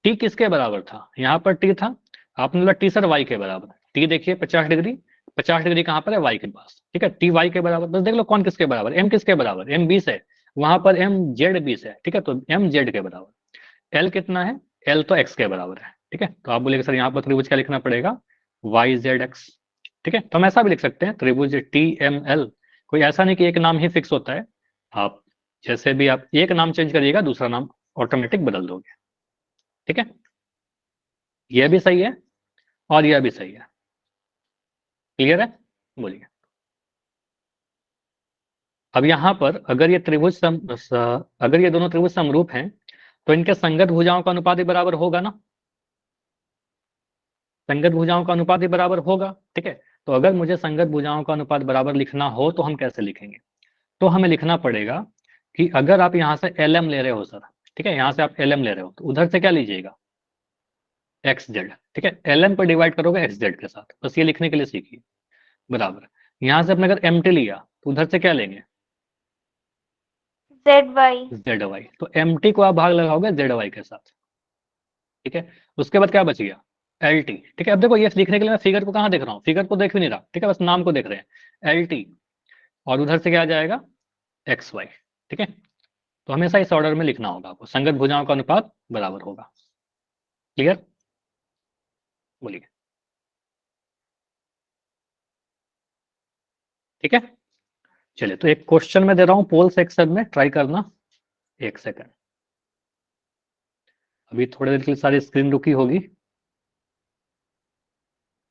Speaker 1: टी किसके बराबर था? यहाँ पर टी था, आपने बोला टी सर वाई के बराबर। टी देखिए 50 डिग्री, 50 डिग्री कहाँ पर है? वाई के पास। ठीक है, टी वाई के बराबर, बस देख लो कौन किसके बराबर। एम किसके बराबर? एम 20 है, वहां पर एम जेड 20 है। ठीक है, तो एम जेड के बराबर। एल कितना है? एल तो एक्स के बराबर है। ठीक है, तो आप बोलेंगे सर यहाँ पर त्रिभुज क्या लिखना पड़ेगा? Y Z X. ठीक है, तो हम ऐसा भी लिख सकते हैं त्रिभुज टी एम एल। कोई ऐसा नहीं कि एक नाम ही फिक्स होता है, आप जैसे भी आप एक नाम चेंज करिएगा दूसरा नाम ऑटोमेटिक बदल दोगे। ठीक है, यह भी सही है और यह भी सही है। क्लियर है? बोलिए। अब यहां पर अगर ये अगर ये दोनों त्रिभुज समरूप हैं तो इनके संगत भुजाओं का अनुपात भी बराबर होगा ना। संगत भुजाओं का अनुपात भी बराबर होगा। ठीक है, तो अगर मुझे संगत भुजाओं का अनुपात बराबर लिखना हो तो हम कैसे लिखेंगे? तो हमें लिखना पड़ेगा कि अगर आप यहां से एल एम ले रहे हो सर, ठीक है, यहां से आप एल एम ले रहे हो तो उधर से क्या लीजिएगा? X Z. ठीक है, एल एम पर डिवाइड करोगे एक्स जेड के साथ, बस ये लिखने के लिए सीखिए। बराबर, यहां से अपने अगर एम टी लिया तो उधर से क्या लेंगे?
Speaker 2: Z Y.
Speaker 1: Z Y. तो एम टी को आप भाग लगाओगे जेड वाई के साथ। ठीक है, उसके बाद क्या बच गया? L T. ठीक है, अब देखो ये लिखने के लिए मैं फिगर को कहाँ देख रहा हूँ? फिगर को देख भी नहीं रहा। ठीक है, बस नाम को देख रहे हैं, एल टी। और उधर से क्या आ जाएगा? X Y. ठीक है, तो हमेशा इस ऑर्डर में लिखना होगा आपको, संगत भुजाओं का अनुपात बराबर होगा। क्लियर? बोलिए। ठीक है, चलिए तो एक क्वेश्चन में दे रहा हूं पोल सेक्शन में, ट्राई करना। एक सेकंड, अभी थोड़ी देर के लिए सारी स्क्रीन रुकी होगी,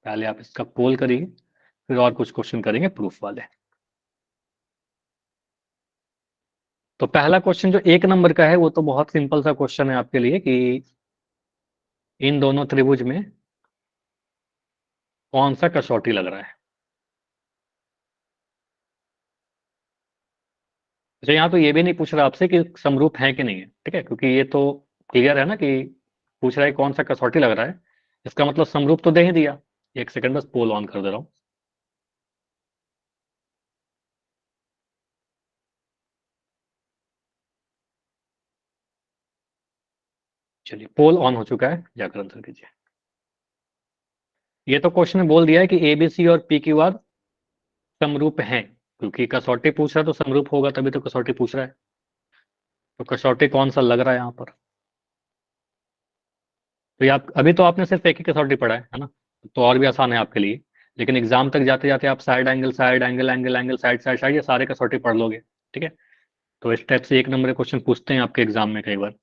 Speaker 1: पहले आप इसका पोल करिए, फिर और कुछ क्वेश्चन करेंगे प्रूफ वाले। तो पहला क्वेश्चन जो एक नंबर का है वो तो बहुत सिंपल सा क्वेश्चन है आपके लिए कि इन दोनों त्रिभुज में कौन सा कसौटी लग रहा है। अच्छा, यहाँ तो ये भी नहीं पूछ रहा आपसे कि समरूप है कि नहीं है। ठीक है, क्योंकि ये तो क्लियर है ना कि पूछ रहा है कौन सा कसौटी लग रहा है, इसका मतलब समरूप तो दे ही दिया। एक सेकंड, बस पोल ऑन कर दे रहा हूं। चलिए, पोल ऑन हो चुका है, जाकर आंसर कीजिए। ये तो क्वेश्चन में बोल दिया है कि एबीसी और पी क्यू आर समरूप हैं, क्योंकि कसौटी पूछ रहा है तो समरूप होगा, तभी तो कसौटी पूछ रहा है। तो कसौटी कौन सा लग रहा है यहाँ पर? तो ये आप अभी तो आपने सिर्फ एक ही कसौटी पढ़ा है ना, तो और भी आसान है आपके लिए। लेकिन एग्जाम तक जाते जाते आप side angle, side angle, angle angle, side side side, ये सारे कसौटी पढ़ लोगे। ठीक है, तो इस टाइप से एक नंबर के क्वेश्चन पूछते हैं आपके एग्जाम में कई बार।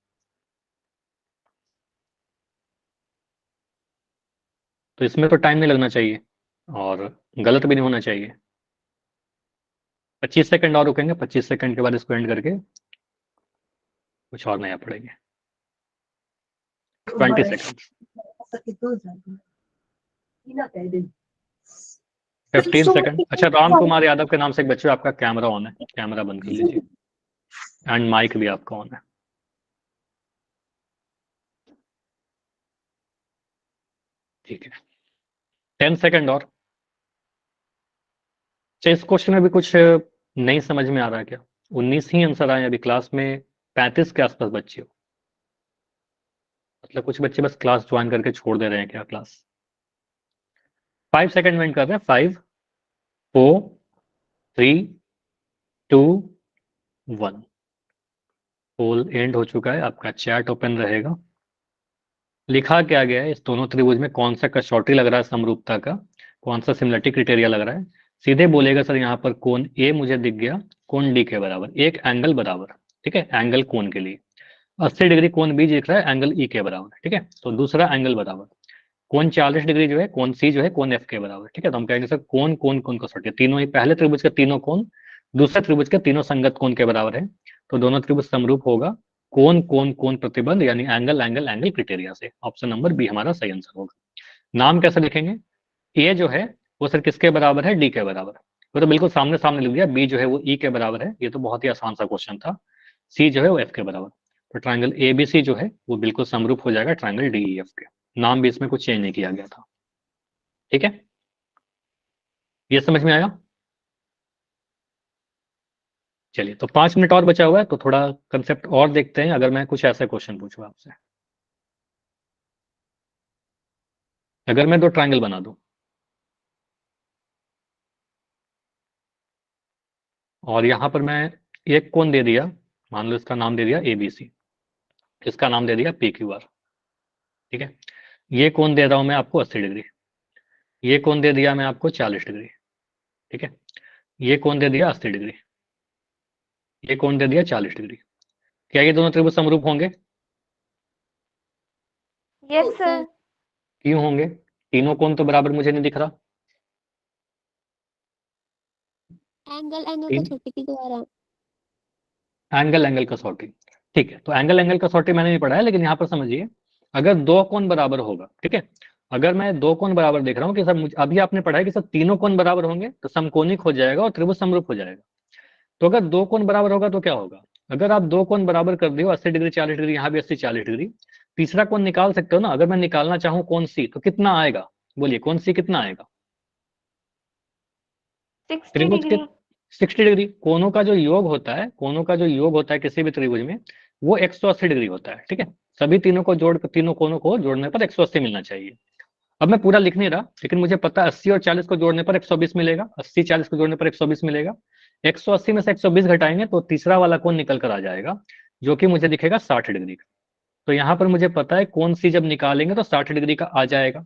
Speaker 1: तो इसमें तो टाइम नहीं लगना चाहिए और गलत भी नहीं होना चाहिए। 25 सेकंड और रुकेंगे, 25 सेकंड के बाद इसको एंड करके कुछ और नया पढ़ेंगे। 20 सेकंड, 15 सेकंड। अच्छा, राम कुमार यादव के नाम से एक बच्चे, आपका कैमरा ऑन है, कैमरा बंद कर लीजिए, एंड माइक भी आपका ऑन है। ठीक है, 10 सेकंड और। अच्छा, इस क्वेश्चन में भी कुछ नहीं समझ में आ रहा है क्या? 19 ही आंसर आए अभी, क्लास में 35 के आसपास बच्चे हो, मतलब कुछ बच्चे बस क्लास ज्वाइन करके छोड़ दे रहे हैं क्या क्लास? 5 सेकंड वेट कर रहे हैं, 5, 4, 3, 2, 1। पोल एंड हो चुका है, आपका चैट ओपन रहेगा। लिखा क्या गया है, इस दोनों त्रिभुज में कौन सा कसौटी लग रहा है समरूपता का, कौन सा सिमिलरिटी क्राइटेरिया लग रहा है? सीधे बोलेगा सर यहाँ पर कोण ए मुझे दिख गया, कोण डी के बराबर, एक एंगल बराबर। ठीक है, एंगल कोण के लिए 80 डिग्री कोण बी दिख रहा है, एंगल ई के बराबर। ठीक है, तो दूसरा एंगल बराबर, कोण 40 डिग्री जो है, कोण सी जो है, कोण एफ के बराबर। ठीक है, तो हम कहेंगे सर कोण कोण कोण कसौटी, तीनों ही पहले त्रिभुज के तीनों कोण दूसरे त्रिभुज के तीनों संगत कोण के बराबर है, तो दोनों त्रिभुज समरूप होगा कोण कोण कोण प्रतिबंध, यानी एंगल एंगल एंगल क्राइटेरिया से। ऑप्शन नंबर बी हमारा सही आंसर होगा। नाम कैसे लिखेंगे? ए जो है वो सर किसके बराबर है? डी के बराबर। वो तो बिल्कुल सामने सामने लिख दिया। बी जो है वो ई के बराबर है, ये तो बहुत ही आसान सा क्वेश्चन था। सी जो है वो एफ के बराबर। तो ट्राइंगल ए बी सी जो है वो बिल्कुल समरूप हो जाएगा ट्राइंगल डी ई एफ के। नाम भी इसमें कुछ चेंज नहीं किया गया था। ठीक है, ये समझ में आया? चलिए, तो 5 मिनट और बचा हुआ है, तो थोड़ा कंसेप्ट और देखते हैं। अगर मैं कुछ ऐसा क्वेश्चन पूछूं आपसे, अगर मैं दो ट्राइंगल बना दूं और यहां पर मैं एक कोण दे दिया, मान लो इसका नाम दे दिया ए बी सी, इसका नाम दे दिया पी क्यू आर। ठीक है, ये कोण दे रहा हूं मैं आपको 80 डिग्री, ये कोण दे दिया मैं आपको 40 डिग्री। ठीक है, ये कोण दे दिया 80 डिग्री, ये कोण दे दिया 40 डिग्री। क्या ये दोनों त्रिभुज समरूप होंगे?
Speaker 3: Yes sir.
Speaker 1: क्यों होंगे? तीनों कोण तो बराबर मुझे नहीं दिख रहा।
Speaker 5: एंगल
Speaker 1: तीन-
Speaker 5: कसौटी के द्वारा।
Speaker 1: एंगल कसौटी, ठीक है। तो एंगल कसौटी मैंने नहीं पढ़ा है, लेकिन यहाँ पर समझिए, अगर दो कोण बराबर होगा, ठीक है, अगर मैं दो कोण बराबर देख रहा हूँ कि सर अभी आपने पढ़ा है कि सर तीनों कोण बराबर होंगे तो समकोणिक हो जाएगा और त्रिभुज समरूप हो जाएगा। तो अगर दो कोण बराबर होगा तो क्या होगा? अगर आप दो कोण बराबर कर दियो, 80 डिग्री 40 डिग्री, यहाँ भी 80 40 डिग्री, तीसरा कोण निकाल सकते हो ना। अगर मैं निकालना चाहूँ कोण सी, तो कितना आएगा? बोलिए, कोण सी कितना आएगा?
Speaker 2: 60
Speaker 1: त्रिभुज के
Speaker 2: डिग्री।
Speaker 1: 60 डिग्री। कोणों का जो योग होता है, कोणों का जो योग होता है किसी भी त्रिभुज में, वो 180 डिग्री होता है, ठीक है। सभी तीनों कोणों को जोड़ने पर 180 मिलना चाहिए। अब मैं पूरा लिख नहीं रहा, लेकिन मुझे पता है 80 और 40 को जोड़ने पर 120 मिलेगा, 80 40 को जोड़ने पर 120 मिलेगा। 180 में से 120 घटाएंगे तो तीसरा वाला कोण निकल कर आ जाएगा, जो कि मुझे दिखेगा 60 डिग्री का। तो यहाँ पर मुझे पता है कोण सी जब निकालेंगे तो 60 डिग्री का आ जाएगा,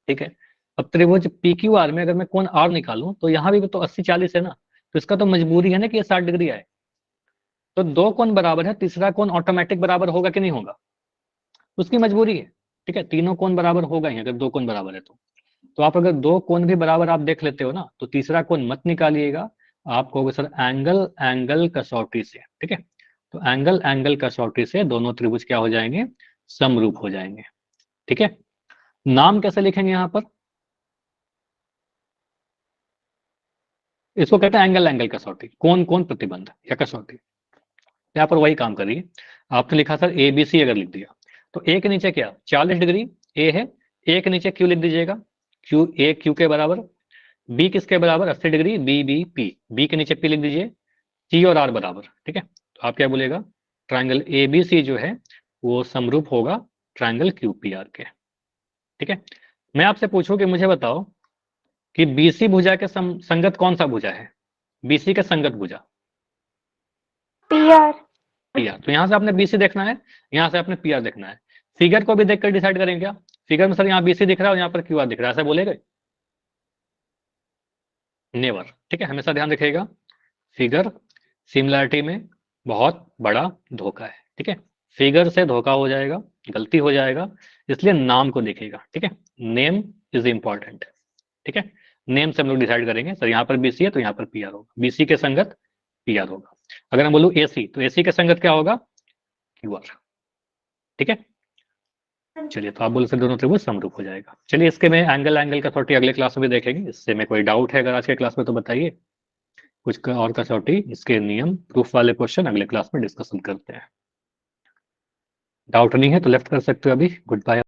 Speaker 1: ठीक है। अब त्रिभुज पी क्यू आर में अगर मैं कोण आर निकालूं तो यहाँ भी तो 80 40 है ना, तो इसका तो मजबूरी है ना कि ये 60 डिग्री आए। तो दो कोण बराबर है, तीसरा कोण ऑटोमेटिक बराबर होगा कि नहीं होगा? उसकी मजबूरी है, ठीक है। तीनों कोण बराबर होगा ही अगर दो कोण बराबर है तो आप अगर दो कोण भी बराबर आप देख लेते हो ना, तो तीसरा कोण मत निकालिएगा। आप कहोगे सर एंगल कसौटी से, ठीक है। तो एंगल कसौटी से दोनों त्रिभुज क्या हो जाएंगे? समरूप हो जाएंगे, ठीक है। नाम कैसे लिखेंगे यहाँ पर? इसको कहते हैं एंगल कसौटी, कोण प्रतिबंध या कसौटी। यहाँ पर वही काम करिए। आपने लिखा सर ABC अगर लिख दिया, तो ए के नीचे क्या 40 डिग्री ए है, ए के नीचे क्यू लिख दीजिएगा, क्यू के बराबर। बी किसके बराबर? 80 डिग्री, बी के नीचे पी लिख दीजिए, सी और आर बराबर, ठीक है। तो आप क्या बोलेगा? ट्राइंगल ABC जो है वो समरूप होगा ट्राइंगल QPR के, ठीक है। मैं आपसे पूछूं कि मुझे बताओ कि BC भुजा के संगत कौन सा भुजा है? BC के संगत भुजा
Speaker 3: PR।
Speaker 1: PR। तो यहां से आपने BC देखना है, यहां से आपने PR देखना है। फिगर को भी देखकर डिसाइड करेंगे क्या? फिगर में सर यहाँ BC दिख रहा है और यहाँ पर QR दिख रहा है, ऐसा बोलेगा? नेवर, ठीक है। हमेशा ध्यान रखिएगा, फिगर सिमिलरिटी में बहुत बड़ा धोखा है, ठीक है। फिगर से धोखा हो जाएगा, गलती हो जाएगा, इसलिए नाम को देखिएगा, ठीक है। नेम इज इंपॉर्टेंट, ठीक है। नेम से हम लोग डिसाइड करेंगे सर यहाँ पर BC है तो यहाँ पर PR होगा, BC के संगत PR होगा। अगर हम बोलूँ AC तो AC के संगत क्या होगा? QR, ठीक है। चलिए, तो आप बोल सकते दोनों त्रिभुज समरूप हो जाएगा। चलिए, इसके में एंगल कसौटी अगले क्लास में भी देखेंगे। इससे में कोई डाउट है अगर आज के क्लास में तो बताइए। कुछ और कसौटी, इसके नियम, प्रूफ वाले क्वेश्चन अगले क्लास में डिस्कशन करते हैं। डाउट नहीं है तो लेफ्ट कर सकते हो अभी। Good bye.